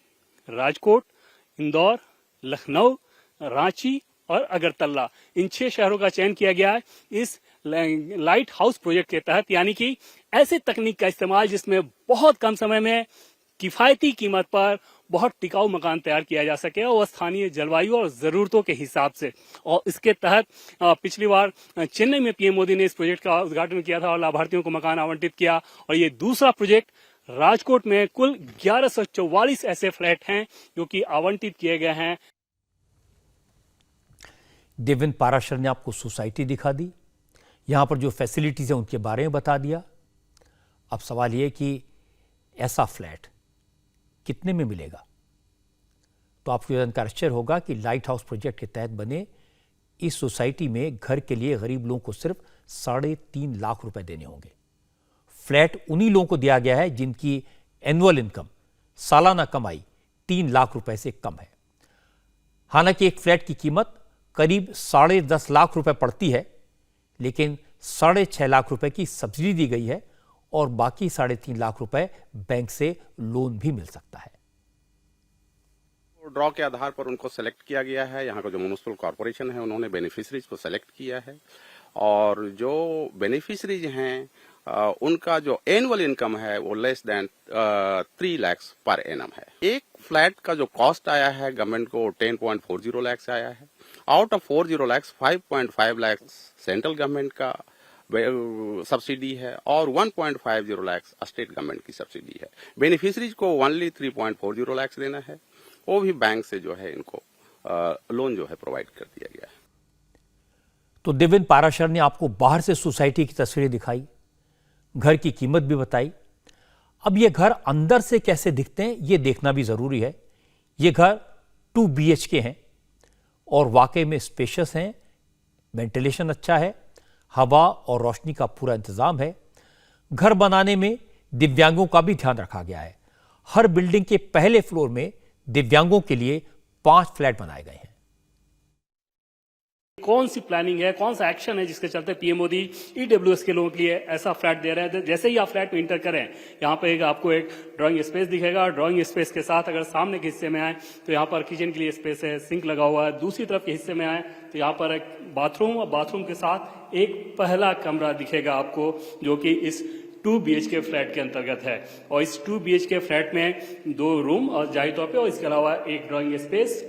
राजकोट, इंदौर, लखनऊ, रांची और अगरतला, इन 6 शहरों का चयन किया गया है इस लाइट हाउस प्रोजेक्ट के तहत। यानी कि ऐसे तकनीक का इस्तेमाल जिसमें बहुत कम समय में किफायती कीमत पर बहुत टिकाऊ मकान तैयार किया जा सके और स्थानीय जलवायु और जरूरतों के हिसाब से। और इसके तहत पिछली बार चेन्नई में पीएम मोदी ने इस प्रोजेक्ट का उद्घाटन किया था और लाभार्थियों को मकान आवंटित किया। और ये दूसरा प्रोजेक्ट राजकोट में कुल 1144 ऐसे फ्लैट हैं जो कि आवंटित किए गए हैं। देवेंद्र पाराशर ने आपको सोसाइटी दिखा दी, यहां पर जो फैसिलिटीज है उनके बारे में बता दिया। अब सवाल यह कि ऐसा फ्लैट कितने में मिलेगा? तो आपको जानकर आश्चर्य होगा कि लाइट हाउस प्रोजेक्ट के तहत बने इस सोसाइटी में घर के लिए गरीब लोगों को सिर्फ 3.5 लाख रुपए देने होंगे। फ्लैट उन्हीं लोगों को दिया गया है जिनकी एनुअल इनकम, सालाना कमाई 3 लाख रुपए से कम है। हालांकि एक फ्लैट की कीमत करीब 10.5 लाख रुपए पड़ती है, लेकिन 6.5 लाख रुपए की सब्सिडी दी गई है और बाकी 3.5 लाख रुपए बैंक से लोन भी मिल सकता है। ड्रॉ के आधार पर उनको सेलेक्ट किया गया है। यहाँ का जो म्युनिसिपल कॉर्पोरेशन है उन्होंने बेनिफिशरीज को सेलेक्ट किया है और जो बेनिफिशरीज हैं उनका जो एनुअल इनकम है वो less than 3 lakh per annum है। एक फ्लैट का जो कॉस्ट आया है गवर्नमेंट को 10.40 लाख आया है। Out of 40 lakh 5.5 lakh central government का सब्सिडी है और 1.50 लाख स्टेट गवर्नमेंट की सब्सिडी है। बेनिफिशरीज को ओनली 3.40 लाख देना है, वो भी बैंक से जो है इनको लोन जो है प्रोवाइड कर दिया गया है। तो देवेंद्र पाराशर ने आपको बाहर से सोसाइटी की तस्वीरें दिखाई, घर की कीमत भी बताई। अब ये घर अंदर से कैसे दिखते हैं ये देखना भी जरूरी है। ये घर 2 BHK हैं और वाकई में स्पेशियस हैं, वेंटिलेशन अच्छा है, हवा और रोशनी का पूरा इंतजाम है। घर बनाने में दिव्यांगों का भी ध्यान रखा गया है। हर बिल्डिंग के पहले फ्लोर में दिव्यांगों के लिए 5 फ्लैट बनाए गए हैं। कौन सी प्लानिंग है, कौन सा एक्शन है जिसके चलते पीएम मोदी ईडब्ल्यूएस के लोगों के लिए ऐसा फ्लैट दे रहे हैं? जैसे ही आप फ्लैट में इंटर करें, यहाँ पे आपको एक ड्राइंग स्पेस दिखेगा। ड्राइंग स्पेस के साथ अगर सामने के हिस्से में आए तो यहाँ पर किचन के लिए स्पेस है, सिंक लगा हुआ है। दूसरी तरफ के हिस्से में आए तो यहाँ पर एक बाथरूम और बाथरूम के साथ एक पहला कमरा दिखेगा आपको, जो कि इस 2 BHK फ्लैट के अंतर्गत है। और इस 2 BHK फ्लैट में 2 रूम और जाहिर तौर पे और इसके अलावा एक ड्राइंग स्पेस,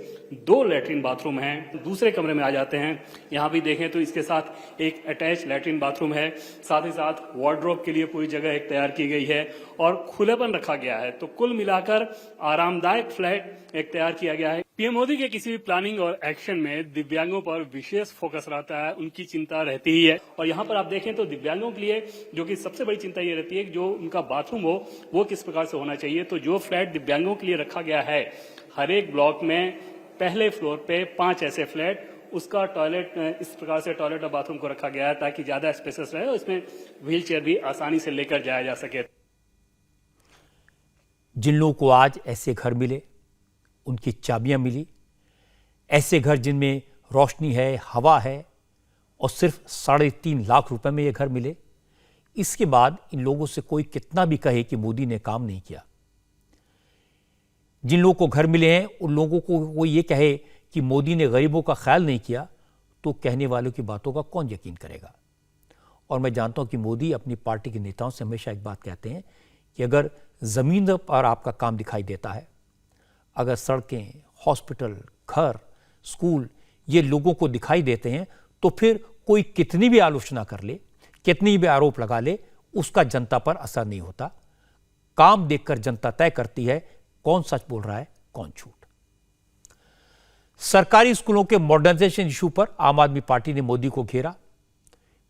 2 लैट्रिन बाथरूम हैं। दूसरे कमरे में आ जाते हैं, यहाँ भी देखें तो इसके साथ एक अटैच लैट्रिन बाथरूम है, साथ ही साथ वार्डरोब के लिए पूरी जगह एक तैयार की गई है और खुलेपन रखा गया है। तो कुल मिलाकर आरामदायक फ्लैट एक तैयार किया गया है। पीएम मोदी के किसी भी प्लानिंग और एक्शन में दिव्यांगों पर विशेष फोकस रहता है, उनकी चिंता रहती ही है। और यहाँ पर आप देखें तो दिव्यांगों के लिए जो कि सबसे बड़ी चिंता ये रहती है कि जो उनका बाथरूम हो वो किस प्रकार से होना चाहिए। तो जो फ्लैट दिव्यांगों के लिए रखा गया है, हर एक ब्लॉक में पहले फ्लोर पे 5 ऐसे फ्लैट, उसका टॉयलेट इस प्रकार से टॉयलेट और बाथरूम को रखा गया है ताकि ज्यादा स्पेसेस रहे और इसमें व्हील चेयर भी आसानी से लेकर जाया जा सके। जिन लोगों को आज ऐसे घर मिले, उनकी चाबियां मिली, ऐसे घर जिनमें रोशनी है, हवा है और सिर्फ 3.5 लाख रुपए में ये घर मिले, इसके बाद इन लोगों से कोई कितना भी कहे कि मोदी ने काम नहीं किया। जिन लोगों को घर मिले हैं उन लोगों को वो ये कहे कि मोदी ने गरीबों का ख्याल नहीं किया, तो कहने वालों की बातों का कौन यकीन करेगा। और मैं जानता हूं कि मोदी अपनी पार्टी के नेताओं से हमेशा एक बात कहते हैं कि अगर जमीन पर आपका काम दिखाई देता है, अगर सड़कें, हॉस्पिटल, घर, स्कूल ये लोगों को दिखाई देते हैं, तो फिर कोई कितनी भी आलोचना कर ले, कितनी भी आरोप लगा ले, उसका जनता पर असर नहीं होता। काम देखकर जनता तय करती है कौन सच बोल रहा है, कौन झूठ। सरकारी स्कूलों के मॉडर्नाइजेशन इशू पर आम आदमी पार्टी ने मोदी को घेरा,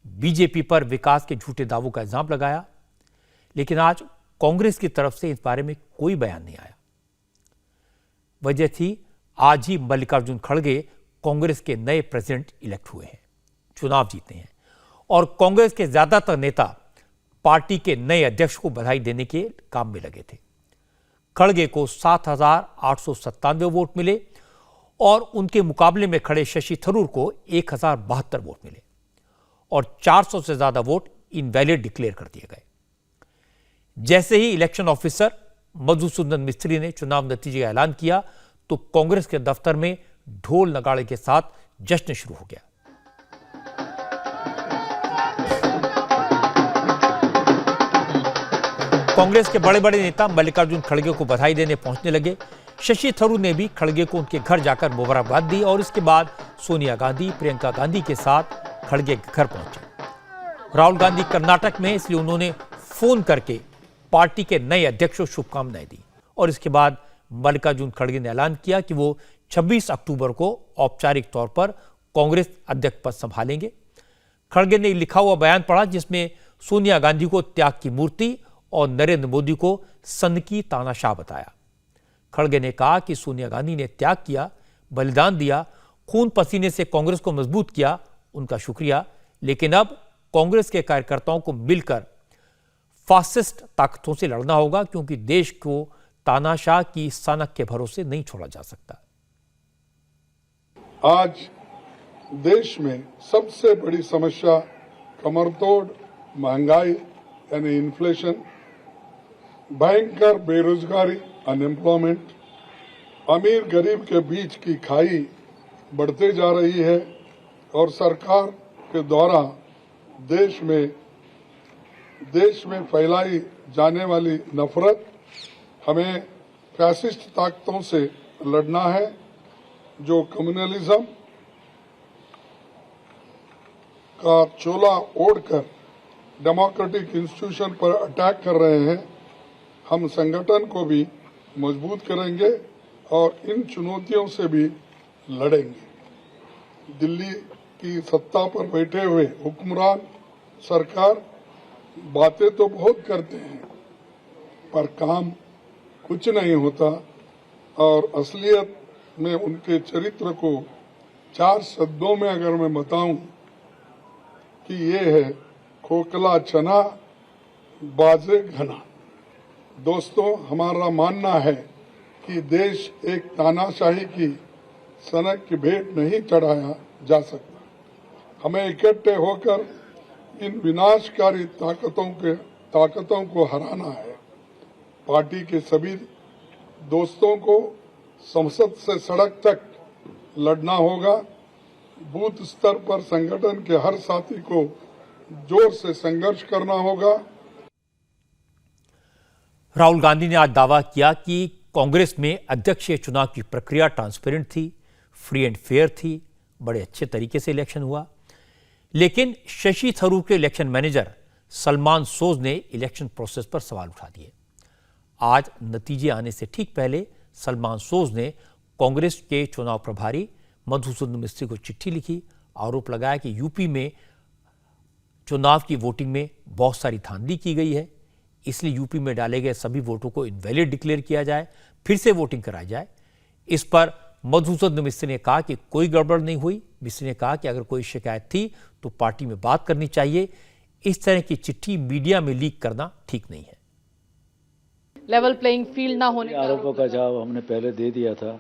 बीजेपी पर विकास के झूठे दावों का इल्जाम लगाया, लेकिन आज कांग्रेस की तरफ से इस बारे में कोई बयान नहीं आया। वजह थी आज ही मल्लिकार्जुन खड़गे कांग्रेस के नए प्रेसिडेंट इलेक्ट हुए हैं, चुनाव जीते हैं और कांग्रेस के ज्यादातर नेता पार्टी के नए अध्यक्ष को बधाई देने के काम में लगे थे। खड़गे को 7,897 वोट मिले और उनके मुकाबले में खड़े शशि थरूर को 1,072 वोट मिले और 400 से ज्यादा वोट इनवैलिड डिक्लेयर कर दिए गए। जैसे ही इलेक्शन ऑफिसर मधुसूदन मिस्त्री ने चुनाव नतीजे का ऐलान किया तो कांग्रेस के दफ्तर में ढोल नगाड़े के साथ जश्न शुरू हो गया। कांग्रेस के बड़े बड़े नेता मल्लिकार्जुन खड़गे को बधाई देने पहुंचने लगे, शशि थरूर ने भी खड़गे को उनके घर जाकर मुबारकबाद दी और इसके बाद सोनिया गांधी, प्रियंका गांधी के साथ खड़गे के घर पहुंचे। राहुल गांधी कर्नाटक में, इसलिए उन्होंने फोन करके पार्टी के नए अध्यक्ष को शुभकामनाएं दी और इसके बाद मल्लिकार्जुन खड़गे ने ऐलान किया कि वो 26 अक्टूबर को औपचारिक तौर पर कांग्रेस अध्यक्ष पद संभालेंगे। खड़गे ने लिखा हुआ बयान पढ़ा जिसमें सोनिया गांधी को त्याग की मूर्ति और नरेंद्र मोदी को संघ की तानाशाह बताया। खड़गे ने कहा कि सोनिया गांधी ने त्याग किया, बलिदान दिया, खून पसीने से कांग्रेस को मजबूत किया, उनका शुक्रिया, लेकिन अब कांग्रेस के कार्यकर्ताओं को मिलकर फासिस्ट ताकतों से लड़ना होगा क्योंकि देश को तानाशाह की सनक के भरोसे नहीं छोड़ा जा सकता। आज देश में सबसे बड़ी समस्या कमरतोड़ महंगाई यानी इन्फ्लेशन, भयंकर बेरोजगारी अनएम्प्लॉयमेंट, अमीर गरीब के बीच की खाई बढ़ते जा रही है और सरकार के द्वारा देश में फैलाई जाने वाली नफरत, हमें फैसिस्ट ताकतों से लड़ना है जो कम्युनलिज्म का चोला ओढ़कर डेमोक्रेटिक इंस्टीट्यूशन पर अटैक कर रहे हैं। हम संगठन को भी मजबूत करेंगे और इन चुनौतियों से भी लड़ेंगे। दिल्ली की सत्ता पर बैठे हुए हुक्मरान सरकार बातें तो बहुत करते हैं पर काम कुछ नहीं होता और असलियत में उनके चरित्र को 4 शब्दों में अगर मैं बताऊं कि ये है खोखला चना बाजे घना। दोस्तों, हमारा मानना है कि देश एक तानाशाही की सनक की भेंट नहीं चढ़ाया जा सकता। हमें इकट्ठे होकर इन विनाशकारी ताकतों को हराना है। पार्टी के सभी दोस्तों को संसद से सड़क तक लड़ना होगा। बूथ स्तर पर संगठन के हर साथी को जोर से संघर्ष करना होगा। राहुल गांधी ने आज दावा किया कि कांग्रेस में अध्यक्षीय चुनाव की प्रक्रिया ट्रांसपेरेंट थी, फ्री एंड फेयर थी, बड़े अच्छे तरीके से इलेक्शन हुआ। लेकिन शशि थरूर के इलेक्शन मैनेजर सलमान सोज ने इलेक्शन प्रोसेस पर सवाल उठा दिए। आज नतीजे आने से ठीक पहले सलमान सोज ने कांग्रेस के चुनाव प्रभारी मधुसूदन मिस्त्री को चिट्ठी लिखी, आरोप लगाया कि यूपी में चुनाव की वोटिंग में बहुत सारी धांधली की गई है, इसलिए यूपी में डाले गए सभी वोटों को इनवैलिड डिक्लेयर किया जाए, फिर से वोटिंग कराई जाए। इस पर मधुसूदन मिस्त्री ने कहा कि कोई गड़बड़ नहीं हुई। मिस्त्री ने कहा कि अगर कोई शिकायत थी तो पार्टी में बात करनी चाहिए, इस तरह की चिट्ठी मीडिया में लीक करना ठीक नहीं है। लेवल प्लेइंग फील्ड ना होने आरोपों का जवाब हमने पहले दे दिया था।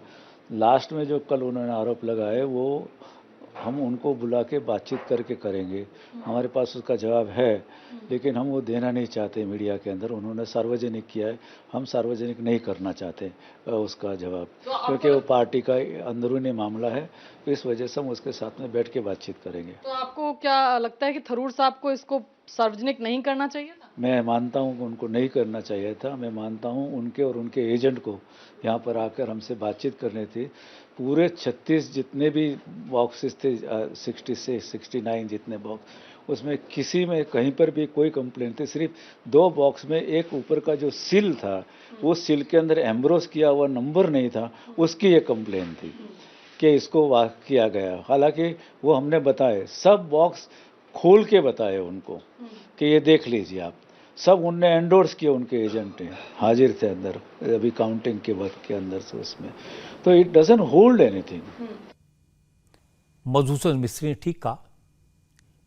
लास्ट में जो कल उन्होंने आरोप लगाए वो हम उनको बुला के बातचीत करके करेंगे। हमारे पास उसका जवाब है लेकिन हम वो देना नहीं चाहते मीडिया के अंदर। उन्होंने सार्वजनिक किया है, हम सार्वजनिक नहीं करना चाहते उसका जवाब, क्योंकि वो पार्टी का अंदरूनी मामला है। इस वजह से हम उसके साथ में बैठ के बातचीत करेंगे। तो आपको क्या लगता है कि थरूर साहब को इसको सार्वजनिक नहीं करना चाहिए था? मैं मानता हूं कि उनको नहीं करना चाहिए था। मैं मानता हूं उनके और उनके एजेंट को यहाँ पर आकर हमसे बातचीत करनी थी। पूरे 36 जितने भी बॉक्सेस थे, 66 69 जितने बॉक्स, उसमें किसी में कहीं पर भी कोई कंप्लेंट थी। सिर्फ 2 बॉक्स में एक ऊपर का जो सील था, वो सील के अंदर एम्ब्रोस किया हुआ नंबर नहीं था, उसकी एक कंप्लेंट थी कि इसको वाक किया गया। हालांकि वो हमने बताए, सब बॉक्स खोल के बताए उनको कि ये देख लीजिए आप। सब उनने एंडोर्स किए, उनके एजेंट ने हाजिर थे अंदर अभी काउंटिंग के वक्त के अंदर से उसमें। तो it doesn't hold anything. Madhusudan मिस्त्री ने ठीक कहा,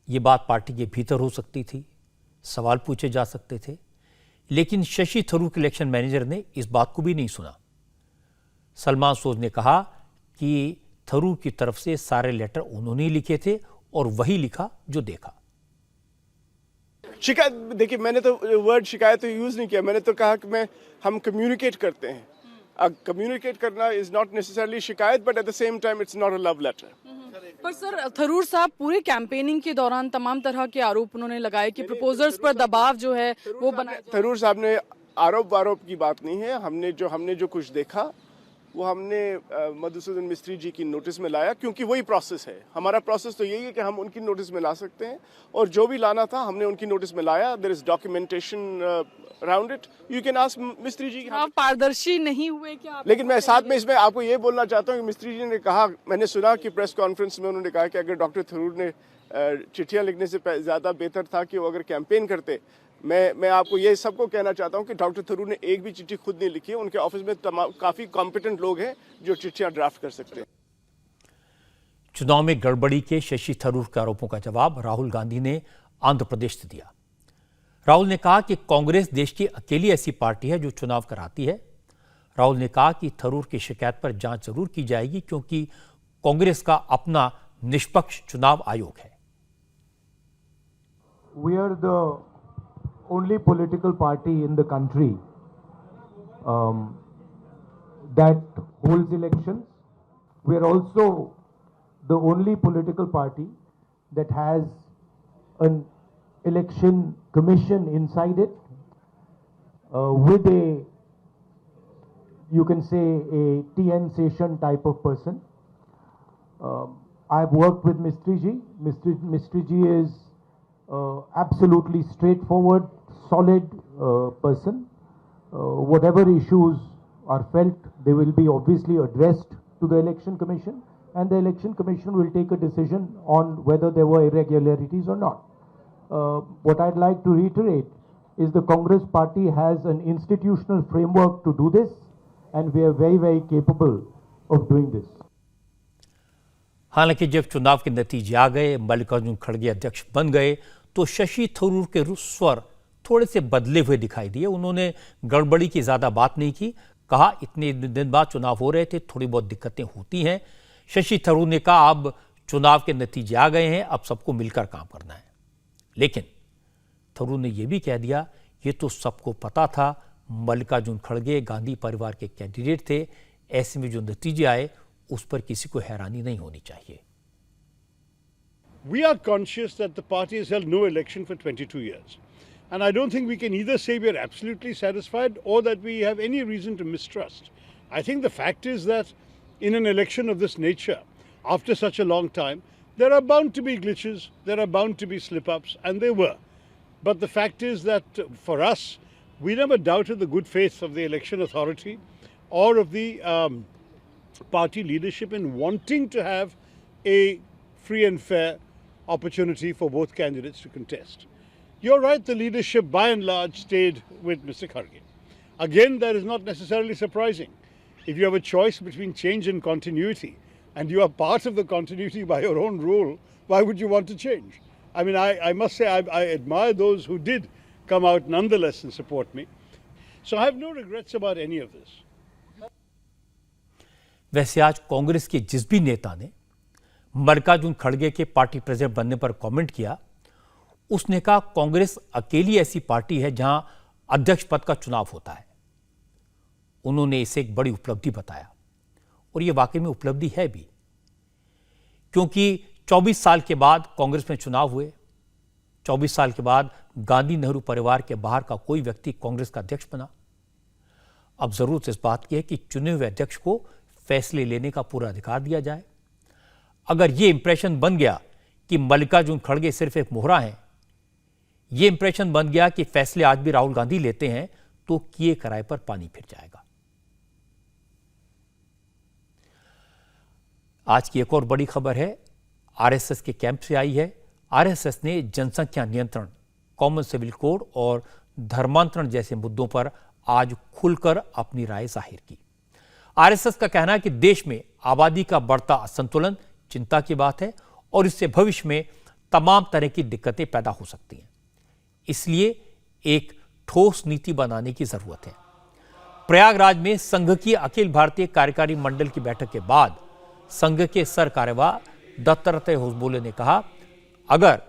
यह बात पार्टी के भीतर हो सकती थी, सवाल पूछे जा सकते थे, लेकिन शशि थरूर के इलेक्शन मैनेजर ने इस बात को भी नहीं सुना। सलमान सोज ने कहा कि थरूर की तरफ से सारे लेटर उन्होंने ही लिखे थे और वही लिखा जो देखा। शिकायत, देखिए मैंने तो वर्ड शिकायत तो यूज नहीं किया, मैंने तो कहा कि हम कम्युनिकेट करते हैं। कम्युनिकेट करना इज नॉट नेसेसरली शिकायत, but at the same time it's not a love letter. पर सर, थरूर साहब पूरे कैंपेनिंग के दौरान तमाम तरह के आरोप उन्होंने लगाए कि प्रपोजर्स पर दबाव जो है वो बनाया। थरूर साहब ने आरोप की बात नहीं है। हमने जो कुछ देखा वो हमने मधुसूदन मिस्त्री जी की नोटिस में लाया, क्योंकि वही प्रोसेस है। हमारा प्रोसेस तो यही है कि हम उनकी नोटिस में ला सकते हैं, और जो भी लाना था हमने उनकी नोटिस में लाया। There is documentation around it, you can ask Mistry ji. आप पारदर्शी नहीं हुए क्या? लेकिन मैं साथ में इसमें आपको ये बोलना चाहता हूँ कि मिस्त्री जी ने कहा, मैंने सुना कि प्रेस कॉन्फ्रेंस में उन्होंने कहा कि अगर डॉक्टर थरूर ने चिट्ठियां लिखने से ज़्यादा बेहतर था कि वो अगर कैंपेन करते। मैं आपको ये सबको कहना चाहता हूं कि डॉक्टर थरूर ने एक भी चिट्ठी खुद नहीं लिखी है। उनके ऑफिस में काफी कॉम्पिटेंट लोग हैं जो चिट्ठियां ड्राफ्ट कर सकते हैं। चुनाव में गड़बड़ी के शशि थरूर के आरोपों का जवाब राहुल गांधी ने आंध्र प्रदेश से दिया। राहुल ने कहा कि कांग्रेस देश की अकेली ऐसी पार्टी है जो चुनाव कराती है। राहुल ने कहा कि थरूर की शिकायत पर जांच जरूर की जाएगी, क्योंकि कांग्रेस का अपना निष्पक्ष चुनाव आयोग है। We are the only political party in the country that holds elections. We are also the only political party that has an election commission inside it with a, you can say, a TN Session type of person. I've worked with Mistry ji. Mistry ji is absolutely straightforward, solid person. Whatever issues are felt, they will be obviously addressed to the Election Commission, and the Election Commission will take a decision on whether there were irregularities or not. What I'd like to reiterate is the Congress party has an institutional framework to do this, and we are very, very capable of doing this. हालांकि जब चुनाव के नतीजे आ गए, मल्लिकार्जुन खड़गे अध्यक्ष बन गए, तो शशि थरूर के स्वर थोड़े से बदले हुए दिखाई दिए। उन्होंने गड़बड़ी की ज्यादा बात नहीं की। कहा इतने दिन बाद चुनाव हो रहे थे, थोड़ी बहुत दिक्कतें होती हैं। शशि थरूर ने कहा अब चुनाव के नतीजे आ गए हैं, अब सबको मिलकर काम करना है। लेकिन थरूर ने यह भी कह दिया, ये तो सबको पता था, मल्लिकार्जुन खड़गे गांधी परिवार के कैंडिडेट थे, ऐसे में जो नतीजे आए उस पर किसी को हैरानी नहीं होनी चाहिए। We are conscious that the party has held no election for 22 years. And I don't think we can either say we are absolutely satisfied or that we have any reason to mistrust. I think the fact is that in an election of this nature, after such a long time, there are bound to be glitches, there are bound to be slip-ups, and there were. But the fact is that for us, we never doubted the good faith of the election authority or of the party leadership in wanting to have a free and fair opportunity for both candidates to contest. You're right, the leadership by and large stayed with Mr. Kharge. Again, that is not necessarily surprising. If you have a choice between change and continuity, and you are part of the continuity by your own rule, why would you want to change? I mean, I must say I admire those who did come out nonetheless and support me. So I have no regrets about any of this. वैसे आज कांग्रेस के जिस भी नेता ने मल्लिकार्जुन खड़गे के party president बनने पर कमेंट किया, उसने कहा कांग्रेस अकेली ऐसी पार्टी है जहां अध्यक्ष पद का चुनाव होता है। उन्होंने इसे एक बड़ी उपलब्धि बताया, और यह वाकई में उपलब्धि है भी, क्योंकि 24 साल के बाद कांग्रेस में चुनाव हुए। 24 साल के बाद गांधी नेहरू परिवार के बाहर का कोई व्यक्ति कांग्रेस का अध्यक्ष बना। अब जरूरत इस बात की है कि चुने हुए अध्यक्ष को फैसले लेने का पूरा अधिकार दिया जाए। अगर यह इंप्रेशन बन गया कि मल्लिकार्जुन खड़गे सिर्फ एक मोहरा हैं, यह इंप्रेशन बन गया कि फैसले आज भी राहुल गांधी लेते हैं, तो किए कराए पर पानी फिर जाएगा। आज की एक और बड़ी खबर है, आरएसएस के कैंप से आई है। आरएसएस ने जनसंख्या नियंत्रण, कॉमन सिविल कोड और धर्मांतरण जैसे मुद्दों पर आज खुलकर अपनी राय जाहिर की। आरएसएस का कहना है कि देश में आबादी का बढ़ता असंतुलन चिंता की बात है और इससे भविष्य में तमाम तरह की दिक्कतें पैदा हो सकती हैं। इसलिए एक ठोस नीति बनाने की जरूरत है। प्रयागराज में संघ की अखिल भारतीय कार्यकारी मंडल की बैठक के बाद संघ के सर कार्यवाह दत्तात्रेय होसबोले ने कहा, अगर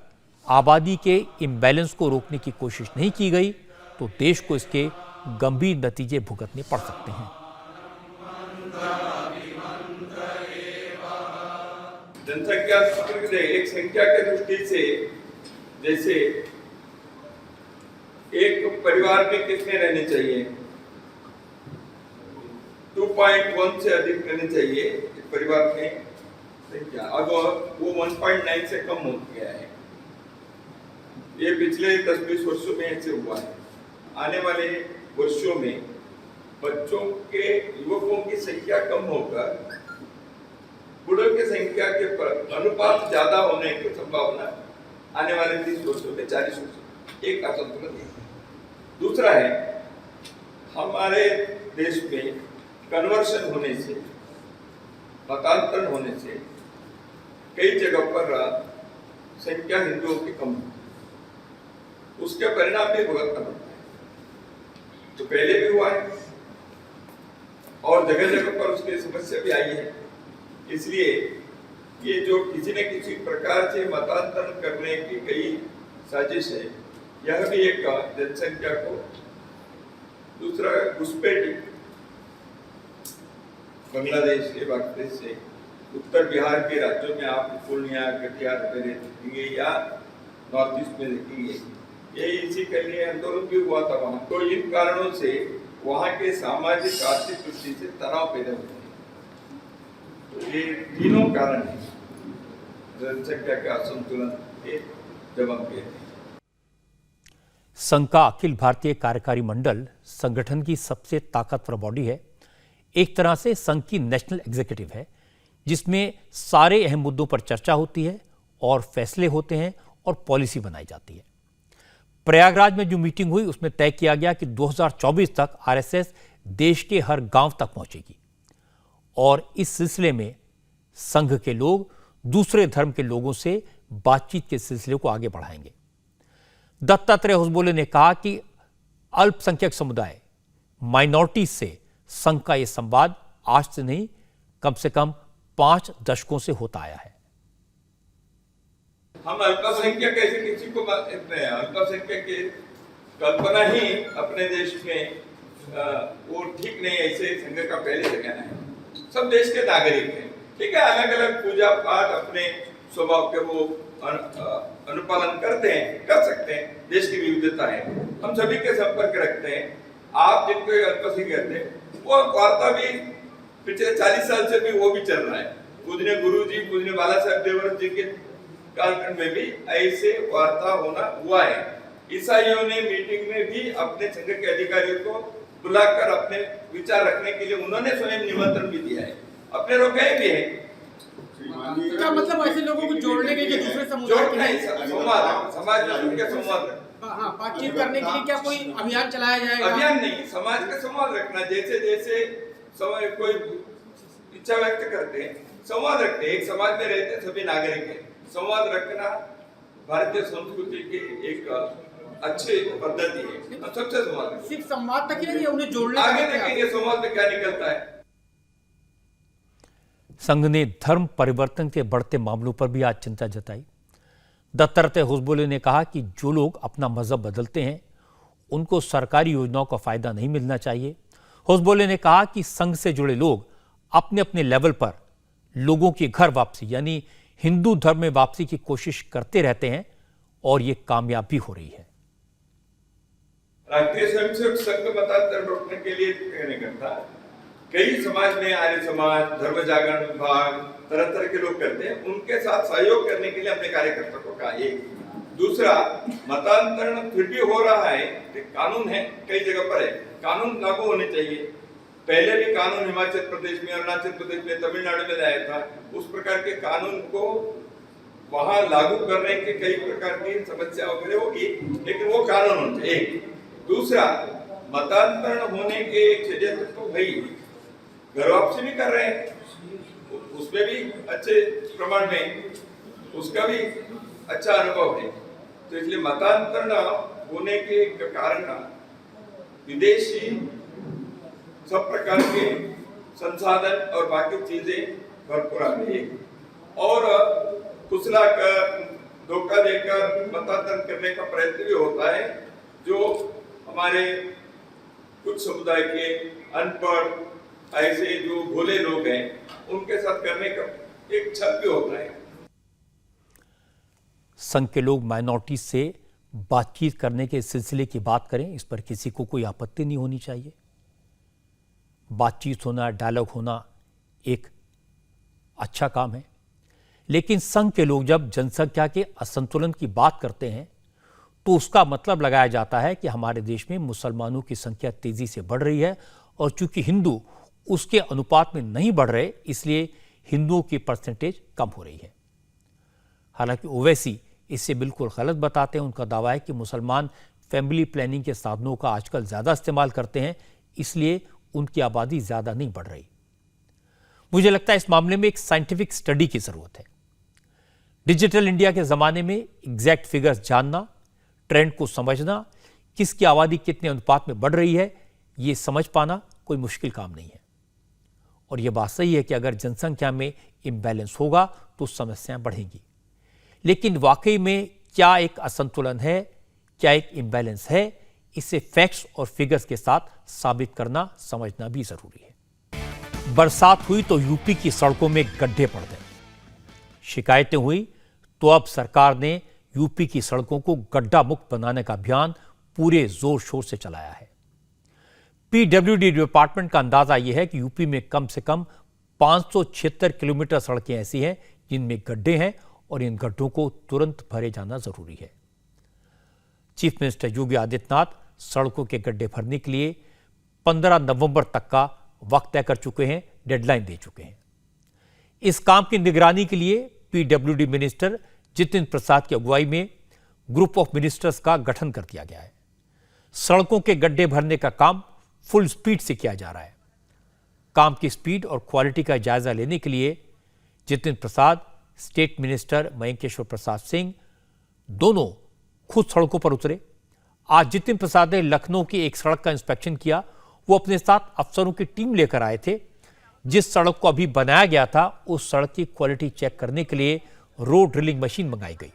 आबादी के इम्बैलेंस को रोकने की कोशिश नहीं की गई तो देश को इसके गंभीर नतीजे भुगतने पड़ सकते हैं। जनसंख्या एक संख्या के दृष्टि से जैसे एक परिवार में कितने रहने चाहिए, 2.1 से अधिक रहनी चाहिए एक परिवार में संख्या। अब वो 1.9 से कम हो गया है। ये पिछले 10-20 वर्षों में ऐसे हुआ है। आने वाले वर्षों में बच्चों के युवकों की संख्या कम होकर बूढ़ों की संख्या के अनुपात ज्यादा होने की संभावना आने वाले 30 वर्षों में 40 वर्षों एक असंतुलन है। दूसरा है हमारे देश में कन्वर्शन होने से, मतांतरण होने से कई जगह पर संख्या हिंदुओं की कम है। उसके परिणाम भी भुगतना पड़ता है। तो पहले भी हुआ है और जगह जगह पर उसकी समस्या भी आई है। इसलिए ये जो किसी न किसी प्रकार से मतांतरण करने की कई साजिश है, यह भी एक जनसंख्या को दूसरा घुसपैठी बांग्लादेश के बांग्लादेश से उत्तर बिहार के राज्यों में आप पूर्णिया, कटिहार वगैरह देखेंगे या नॉर्थ ईस्ट में देखेंगे, ये इसी के लिए आंदोलन भी हुआ था वहाँ। तो इन कारणों से वहाँ के सामाजिक आर्थिक दृष्टि से तनाव पैदा होते हैं। तो ये तीनों कारण है जनसंख्या का असंतुलन के जब हम कहते हैं। संघ का अखिल भारतीय कार्यकारी मंडल संगठन की सबसे ताकतवर बॉडी है। एक तरह से संघ की नेशनल एग्जीक्यूटिव है, जिसमें सारे अहम मुद्दों पर चर्चा होती है और फैसले होते हैं और पॉलिसी बनाई जाती है। प्रयागराज में जो मीटिंग हुई उसमें तय किया गया कि 2024 तक आरएसएस देश के हर गांव तक पहुंचेगी और इस सिलसिले में संघ के लोग दूसरे धर्म के लोगों से बातचीत के सिलसिले को आगे बढ़ाएंगे। दत्तात्रेय होसबोले ने कहा कि अल्पसंख्यक समुदाय माइनॉरिटी से संघ का यह संवाद आज से नहीं, कम से कम 5 दशकों से होता आया है। हम अल्पसंख्यक कैसे किसी को अल्पसंख्यक की कल्पना ही अपने देश में वो ठीक नहीं, ऐसे संघ का पहले से कहना है। सब देश के नागरिक हैं, ठीक है, अलग अलग पूजा पाठ अपने स्वभाव के वो अनुपालन करते हैं, कर सकते हैं, देश की विविधता है, हम सभी के संपर्क रखते हैं। आप जिनको अल्पसंख्यक कहते हैं वो वार्ता भी पिछले 40 साल से भी वो भी चल रहा है। पूजनीय गुरु जी, पूजनीय बाला साहब देवव्रत जी के कालखंड में भी ऐसे वार्ता होना हुआ है। ईसाइयों ने मीटिंग में भी अपने संघ के अधिकारियों को बुलाकर अपने विचार रखने के लिए उन्होंने स्वयं निमंत्रण भी दिया है, अपने लोग गए भी हैं। क्या मतलब ऐसे लोगों को जोड़ने के लिए दूसरे समुदाय के समाज के संवाद बातचीत करने के लिए क्या कोई अभियान चलाया जाएगा? अभियान नहीं, समाज का संवाद रखना। जैसे जैसे समय कोई इच्छा व्यक्त करते हैं, संवाद रखते हैं। एक समाज में रहते हैं, सभी नागरिक हैं, संवाद रखना भारतीय संस्कृति की एक अच्छी पद्धति है। हम सबसे संवाद, सिर्फ संवाद तक ही नहीं, उन्हें जोड़ने आगे देखेंगे संवाद में क्या निकलता है। संघ ने धर्म परिवर्तन के बढ़ते मामलों पर भी आज चिंता जताई। दत्तात्रेय होसबोले ने कहा कि जो लोग अपना मजहब बदलते हैं उनको सरकारी योजनाओं का फायदा नहीं मिलना चाहिए। होसबोले ने कहा कि संघ से जुड़े लोग अपने अपने लेवल पर लोगों की घर वापसी यानी हिंदू धर्म में वापसी की कोशिश करते रहते हैं और ये कामयाब भी हो रही है। राष्ट्रीय स्वयंसेवक संघ मतांतरण रोकने के लिए कहने करता है। कई समाज में आर्य समाज, धर्म जागरण विभाग, तरह तरह के लोग करते हैं, उनके साथ सहयोग करने के लिए अपने कार्यकर्ता को कहा। एक दूसरा, मतांतरण फिर भी हो रहा है, कानून है, कई जगह पर है, कानून लागू होने चाहिए। पहले भी कानून हिमाचल प्रदेश में, अरुणाचल प्रदेश में, तमिलनाडु में आया था, उस प्रकार के कानून को वहां लागू करने के कई प्रकार की समस्या वगैरह होगी, लेकिन वो कानून होना चाहिए। एक दूसरा, मतांतरण होने के षड्यंत्र तो भाई घर वापसी भी कर रहे हैं, उसमें भी अच्छे प्रमाण में उसका भी अच्छा अनुभव है। तो इसलिए मतांतरण होने के कारण विदेशी सब प्रकार के संसाधन और बाकी चीजें भरपूर आ रही है और कुचला कर, धोखा देकर मतांतरण करने का प्रयत्न भी होता है, जो हमारे कुछ समुदाय के अनपढ़ ऐसे जो भोले लोग हैं उनके साथ करने का एक छल भी होता है। संघ के लोग माइनॉरिटी से बातचीत करने के सिलसिले की बात करें, इस पर किसी को कोई आपत्ति नहीं होनी चाहिए। बातचीत होना, डायलॉग होना एक अच्छा काम है, लेकिन संघ के लोग जब जनसंख्या के असंतुलन की बात करते हैं तो उसका मतलब लगाया जाता है कि हमारे देश में मुसलमानों की संख्या तेजी से बढ़ रही है और चूंकि हिंदू उसके अनुपात में नहीं बढ़ रहे इसलिए हिंदुओं की परसेंटेज कम हो रही है। हालांकि ओवैसी इससे बिल्कुल गलत बताते हैं। उनका दावा है कि मुसलमान फैमिली प्लानिंग के साधनों का आजकल ज्यादा इस्तेमाल करते हैं, इसलिए उनकी आबादी ज्यादा नहीं बढ़ रही। मुझे लगता है इस मामले में एक साइंटिफिक स्टडी की जरूरत है। डिजिटल इंडिया के जमाने में एग्जैक्ट फिगर्स जानना, ट्रेंड को समझना, किसकी आबादी कितने अनुपात में बढ़ रही है, ये समझ पाना कोई मुश्किल काम नहीं है। और यह बात सही है कि अगर जनसंख्या में इम्बैलेंस होगा तो समस्याएं बढ़ेंगी। लेकिन वाकई में क्या एक असंतुलन है, क्या एक इम्बैलेंस है, इसे फैक्ट्स और फिगर्स के साथ साबित करना, समझना भी जरूरी है। बरसात हुई तो यूपी की सड़कों में गड्ढे पड़ गए। शिकायतें हुई तो अब सरकार ने यूपी की सड़कों को गड्ढा मुक्त बनाने का अभियान पूरे जोर शोर से चलाया है। पीडब्ल्यूडी डिपार्टमेंट का अंदाजा यह है कि यूपी में कम से कम 576 किलोमीटर सड़कें ऐसी हैं जिनमें गड्ढे हैं और इन गड्ढों को तुरंत भरे जाना जरूरी है। चीफ मिनिस्टर योगी आदित्यनाथ सड़कों के गड्ढे भरने के लिए 15 नवंबर तक का वक्त तय कर चुके हैं, डेडलाइन दे चुके हैं। इस काम की निगरानी के लिए पीडब्ल्यूडी मिनिस्टर जितेंद्र प्रसाद की अगुवाई में ग्रुप ऑफ मिनिस्टर्स का गठन कर दिया गया है। सड़कों के गड्ढे भरने का काम फुल स्पीड से किया जा रहा है। काम की स्पीड और क्वालिटी का जायजा लेने के लिए जितेंद्र प्रसाद, स्टेट मिनिस्टर मयंकेश्वर प्रसाद सिंह दोनों खुद सड़कों पर उतरे। आज जितेंद्र प्रसाद ने लखनऊ की एक सड़क का इंस्पेक्शन किया। वो अपने साथ अफसरों की टीम लेकर आए थे। जिस सड़क को अभी बनाया गया था उस सड़क की क्वालिटी चेक करने के लिए रोड ड्रिलिंग मशीन मंगाई गई।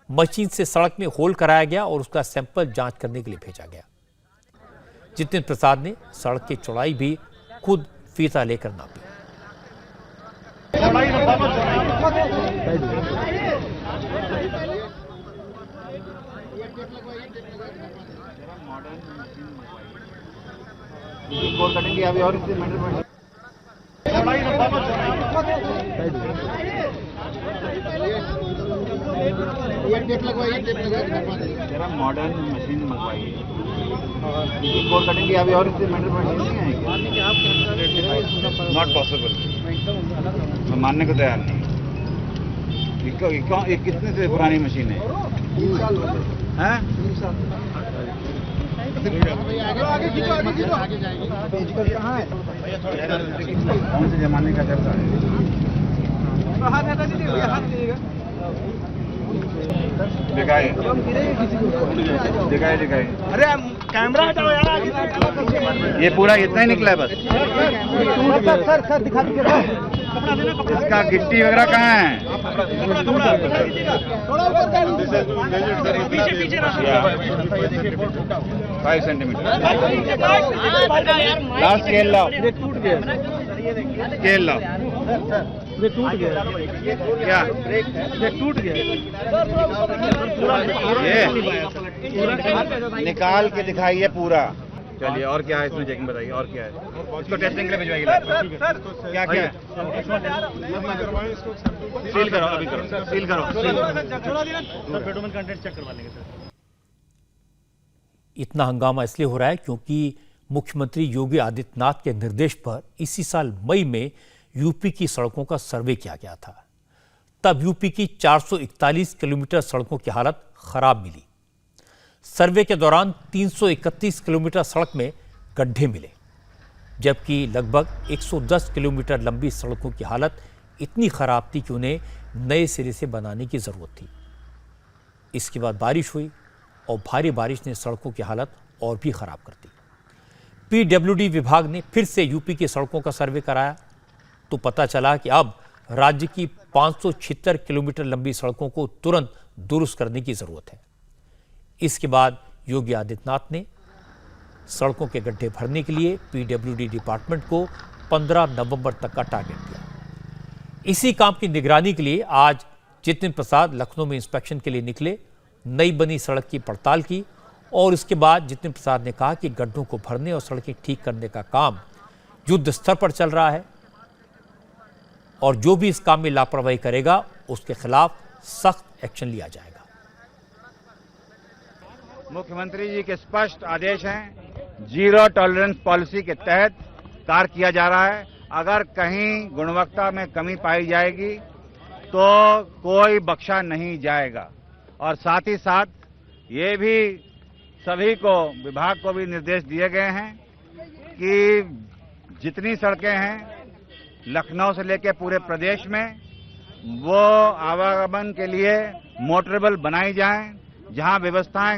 मशीन से सड़क में होल कराया गया और उसका सैंपल जांच करने के लिए भेजा गया। जितेंद्र प्रसाद ने सड़क की चौड़ाई भी खुद फीता लेकर नापी। मॉडर्न मशीन मंगवाई है, कटिंग की अभी और नॉट पॉसिबल, मैं मानने को तैयार नहीं। ये कितने से पुरानी मशीन है? कौन से जमाने का चलता है? दिखाए अरे कैमरा हटाओ यार। ये पूरा इतना ही निकला है बस। सर दिखा दीजिए। इसका गिट्टी वगैरह कहाँ है? 5 सेंटीमीटर लास्ट स्केल लाओ। स्केल लाओ। ये टूट गया। क्या ये टूट गया? ये निकाल के दिखाइए पूरा। चलिए और क्या है इसमें, चेकिंग बताइए और क्या है। इसको टेस्टिंग के लिए भिजवाइए। क्या क्या है? सील करो, अभी करो, सील करो। पेट्रोल कंटेंट चेक करवा लेंगे सर। इतना हंगामा इसलिए हो रहा है क्योंकि मुख्यमंत्री योगी आदित्यनाथ के निर्देश पर इसी साल मई में यूपी की सड़कों का सर्वे किया गया था। तब यूपी की 441 किलोमीटर सड़कों की हालत खराब मिली। सर्वे के दौरान 331 किलोमीटर सड़क में गड्ढे मिले, जबकि लगभग 110 किलोमीटर लंबी सड़कों की हालत इतनी खराब थी कि उन्हें नए सिरे से बनाने की जरूरत थी। इसके बाद बारिश हुई और भारी बारिश ने सड़कों की हालत और भी खराब कर दी। पीडब्ल्यूडी विभाग ने फिर से यूपी की सड़कों का सर्वे कराया तो पता चला कि अब राज्य की 576 किलोमीटर लंबी सड़कों को तुरंत दुरुस्त करने की जरूरत है। इसके बाद योगी आदित्यनाथ ने सड़कों के गड्ढे भरने के लिए पीडब्ल्यूडी डिपार्टमेंट को 15 नवंबर तक का टारगेट दिया। इसी काम की निगरानी के लिए आज जितेंद्र प्रसाद लखनऊ में इंस्पेक्शन के लिए निकले, नई बनी सड़क की पड़ताल की और इसके बाद जितेंद्र प्रसाद ने कहा कि गड्ढों को भरने और सड़कें ठीक करने का काम युद्ध स्तर पर चल रहा है और जो भी इस काम में लापरवाही करेगा उसके खिलाफ सख्त एक्शन लिया जाएगा। मुख्यमंत्री जी के स्पष्ट आदेश हैं, जीरो टॉलरेंस पॉलिसी के तहत कार्य किया जा रहा है। अगर कहीं गुणवत्ता में कमी पाई जाएगी तो कोई बख्शा नहीं जाएगा। और साथ ही साथ ये भी सभी को, विभाग को भी निर्देश दिए गए हैं कि जितनी सड़कें हैं लखनऊ से लेकर पूरे प्रदेश में, वो आवागमन के लिए मोटरेबल बनाई जाएं। जहां व्यवस्थाएं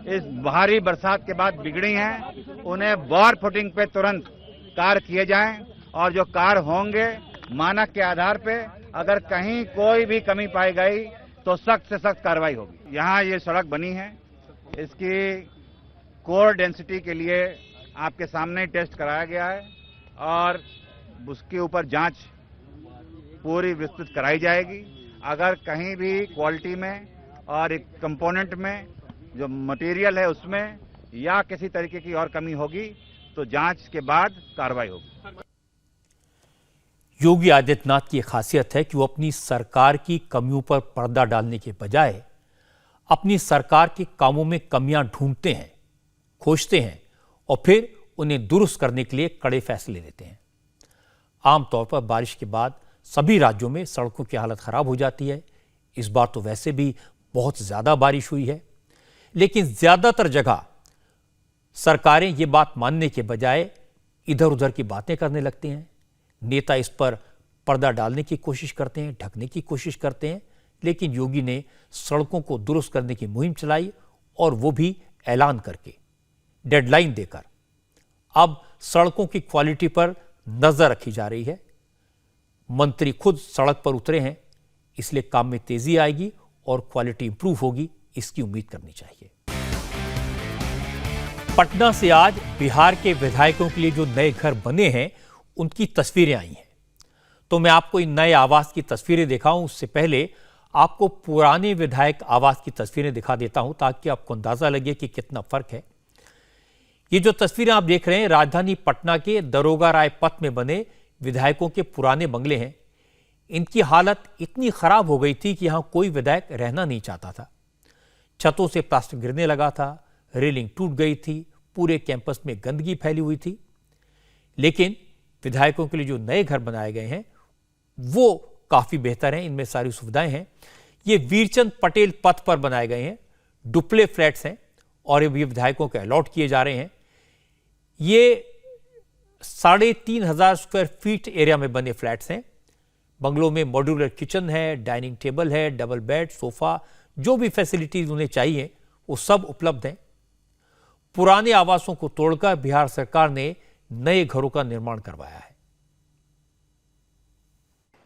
इस भारी बरसात के बाद बिगड़ी हैं, उन्हें बॉर फुटिंग पे तुरंत कार्य किए जाएं और जो कार्य होंगे मानक के आधार पे अगर कहीं कोई भी कमी पाई गई तो सख्त से सख्त कार्रवाई होगी। यहाँ ये सड़क बनी है, इसकी कोर डेंसिटी के लिए आपके सामने ही टेस्ट कराया गया है और उसके ऊपर जांच पूरी विस्तृत कराई जाएगी। अगर कहीं भी क्वालिटी में और एक कंपोनेंट में जो मटेरियल है उसमें या किसी तरीके की और कमी होगी तो जांच के बाद कार्रवाई होगी। योगी आदित्यनाथ की खासियत है कि वो अपनी सरकार की कमियों पर पर्दा डालने के बजाय अपनी सरकार के कामों में कमियां ढूंढते हैं, खोजते हैं और फिर उन्हें दुरुस्त करने के लिए कड़े फैसले लेते हैं। आमतौर पर बारिश के बाद सभी राज्यों में सड़कों की हालत खराब हो जाती है। इस बार तो वैसे भी बहुत ज्यादा बारिश हुई है, लेकिन ज्यादातर जगह सरकारें ये बात मानने के बजाय इधर उधर की बातें करने लगती हैं। नेता इस पर पर्दा डालने की कोशिश करते हैं, ढकने की कोशिश करते हैं, लेकिन योगी ने सड़कों को दुरुस्त करने की मुहिम चलाई और वो भी ऐलान करके, डेडलाइन देकर। अब सड़कों की क्वालिटी पर नजर रखी जा रही है। मंत्री खुद सड़क पर उतरे हैं, इसलिए काम में तेजी आएगी और क्वालिटी इंप्रूव होगी, इसकी उम्मीद करनी चाहिए। पटना से आज बिहार के विधायकों के लिए जो नए घर बने हैं उनकी तस्वीरें आई हैं। तो मैं आपको इन नए आवास की तस्वीरें दिखाऊं उससे पहले आपको पुराने विधायक आवास की तस्वीरें दिखा देता हूं ताकि आपको अंदाजा लगे कि कितना फर्क है। ये जो तस्वीरें आप देख रहे हैं राजधानी पटना के दरोगा राय पथ में बने विधायकों के पुराने बंगले हैं। इनकी हालत इतनी खराब हो गई थी कि यहां कोई विधायक रहना नहीं चाहता था। छतों से प्लास्टिक गिरने लगा था, रेलिंग टूट गई थी, पूरे कैंपस में गंदगी फैली हुई थी। लेकिन विधायकों के लिए जो नए घर बनाए गए हैं वो काफी बेहतर हैं, इनमें सारी सुविधाएं हैं। ये वीरचंद पटेल पथ पर बनाए गए हैं, डुप्ले फ्लैट्स हैं और ये विधायकों को अलॉट किए जा रहे हैं। ये 3,500 स्क्वायर फीट एरिया में बने फ्लैट्स हैं। बंगलों में मॉड्यूलर किचन है, डाइनिंग टेबल है, डबल बेड, सोफा, जो भी फैसिलिटीज उन्हें चाहिए वो सब उपलब्ध हैं। पुराने आवासों को तोड़कर बिहार सरकार ने नए घरों का निर्माण करवाया है।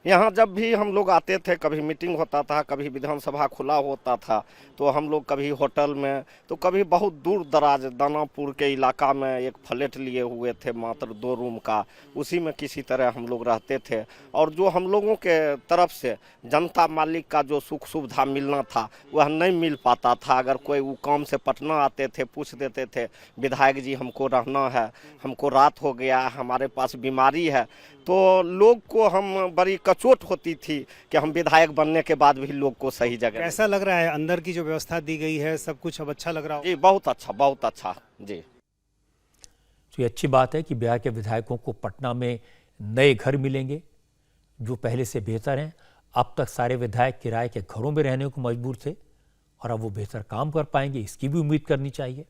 यहाँ जब भी हम लोग आते थे, कभी मीटिंग होता था, कभी विधानसभा खुला होता था, तो हम लोग कभी होटल में, तो कभी बहुत दूर दराज दानापुर के इलाका में एक फ्लैट लिए हुए थे मात्र 2 रूम का, उसी में किसी तरह हम लोग रहते थे। और जो हम लोगों के तरफ से जनता मालिक का जो सुख सुविधा मिलना था वह नहीं मिल पाता था। अगर कोई वो काम से पटना आते थे, पूछ देते थे विधायक जी हमको रहना है, हमको रात हो गया, हमारे पास बीमारी है, तो लोग को हम बड़ी कचोट होती थी कि हम विधायक बनने के बाद भी लोग को सही जगह। कैसा लग रहा है अंदर की जो व्यवस्था दी गई है, सब कुछ अब अच्छा लग रहा है? जी बहुत अच्छा जी। तो ये अच्छी बात है कि बिहार के विधायकों को पटना में नए घर मिलेंगे जो पहले से बेहतर हैं। अब तक सारे विधायक किराए के घरों में रहने को मजबूर थे और अब वो बेहतर काम कर पाएंगे, इसकी भी उम्मीद करनी चाहिए।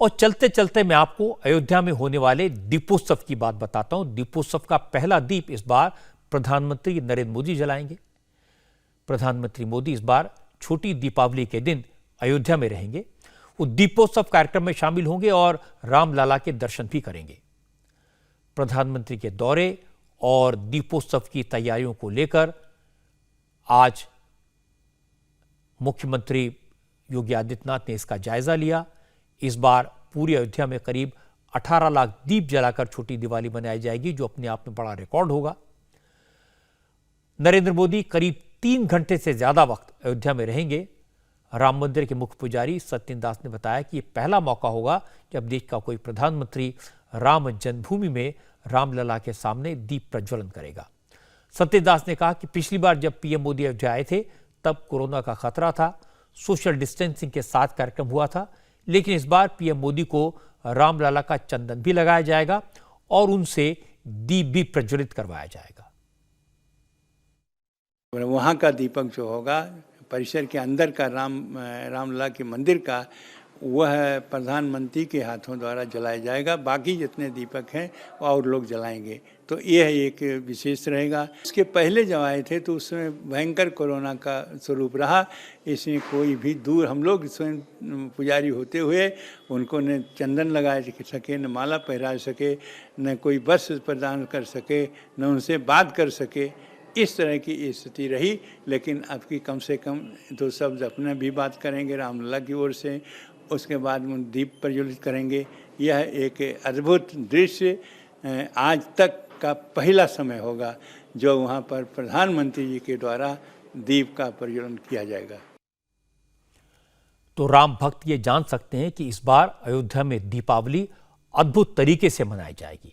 और चलते चलते मैं आपको अयोध्या में होने वाले दीपोत्सव की बात बताता हूं। दीपोत्सव का पहला दीप इस बार प्रधानमंत्री नरेंद्र मोदी जलाएंगे। प्रधानमंत्री मोदी इस बार छोटी दीपावली के दिन अयोध्या में रहेंगे। वो दीपोत्सव कार्यक्रम में शामिल होंगे और रामलला के दर्शन भी करेंगे। प्रधानमंत्री के दौरे और दीपोत्सव की तैयारियों को लेकर आज मुख्यमंत्री योगी आदित्यनाथ ने इसका जायजा लिया। इस बार पूरी अयोध्या में करीब 18 लाख दीप जलाकर छोटी दिवाली मनाई जाएगी, जो अपने आप में बड़ा रिकॉर्ड होगा। नरेंद्र मोदी करीब 3 घंटे से ज्यादा वक्त अयोध्या में रहेंगे। राम मंदिर के मुख्य पुजारी सत्येंद्र दास ने बताया कि ये पहला मौका होगा जब देश का कोई प्रधानमंत्री राम जन्मभूमि में रामलला के सामने दीप प्रज्वलन करेगा। सत्येंद्र दास ने कहा कि पिछली बार जब पीएम मोदी अयोध्या आए थे तब कोरोना का खतरा था, सोशल डिस्टेंसिंग के साथ कार्यक्रम हुआ था, लेकिन इस बार पीएम मोदी को रामलला का चंदन भी लगाया जाएगा और उनसे दीप भी प्रज्वलित करवाया जाएगा। वहाँ का दीपक जो होगा परिसर के अंदर का रामलला के मंदिर का, वह प्रधानमंत्री के हाथों द्वारा जलाया जाएगा। बाकी जितने दीपक हैं और लोग जलाएंगे, तो यह एक विशेष रहेगा। इसके पहले जब आए थे तो उसमें भयंकर कोरोना का स्वरूप रहा। इसमें कोई भी दूर, हम लोग स्वयं पुजारी होते हुए उनको न चंदन लगा सके, न माला पहरा सके, न कोई वस्त्र प्रदान कर सके, न उनसे बात कर सके। इस तरह की स्थिति रही। लेकिन अब की कम से कम दो शब्द अपने भी बात करेंगे रामलला की ओर से, उसके बाद में दीप प्रज्वलित करेंगे। यह एक अद्भुत दृश्य आज तक का पहला समय होगा जो वहाँ पर प्रधानमंत्री जी के द्वारा दीप का प्रज्वलन किया जाएगा। तो राम भक्त ये जान सकते हैं कि इस बार अयोध्या में दीपावली अद्भुत तरीके से मनाई जाएगी।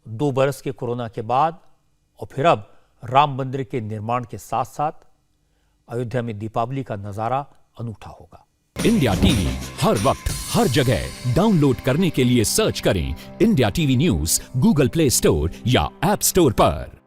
2 बरस के कोरोना के बाद और फिर अब राम मंदिर के निर्माण के साथ साथ अयोध्या में दीपावली का नजारा अनूठा होगा। इंडिया टीवी हर वक्त हर जगह डाउनलोड करने के लिए सर्च करें India TV news Google play store या ऐप स्टोर पर।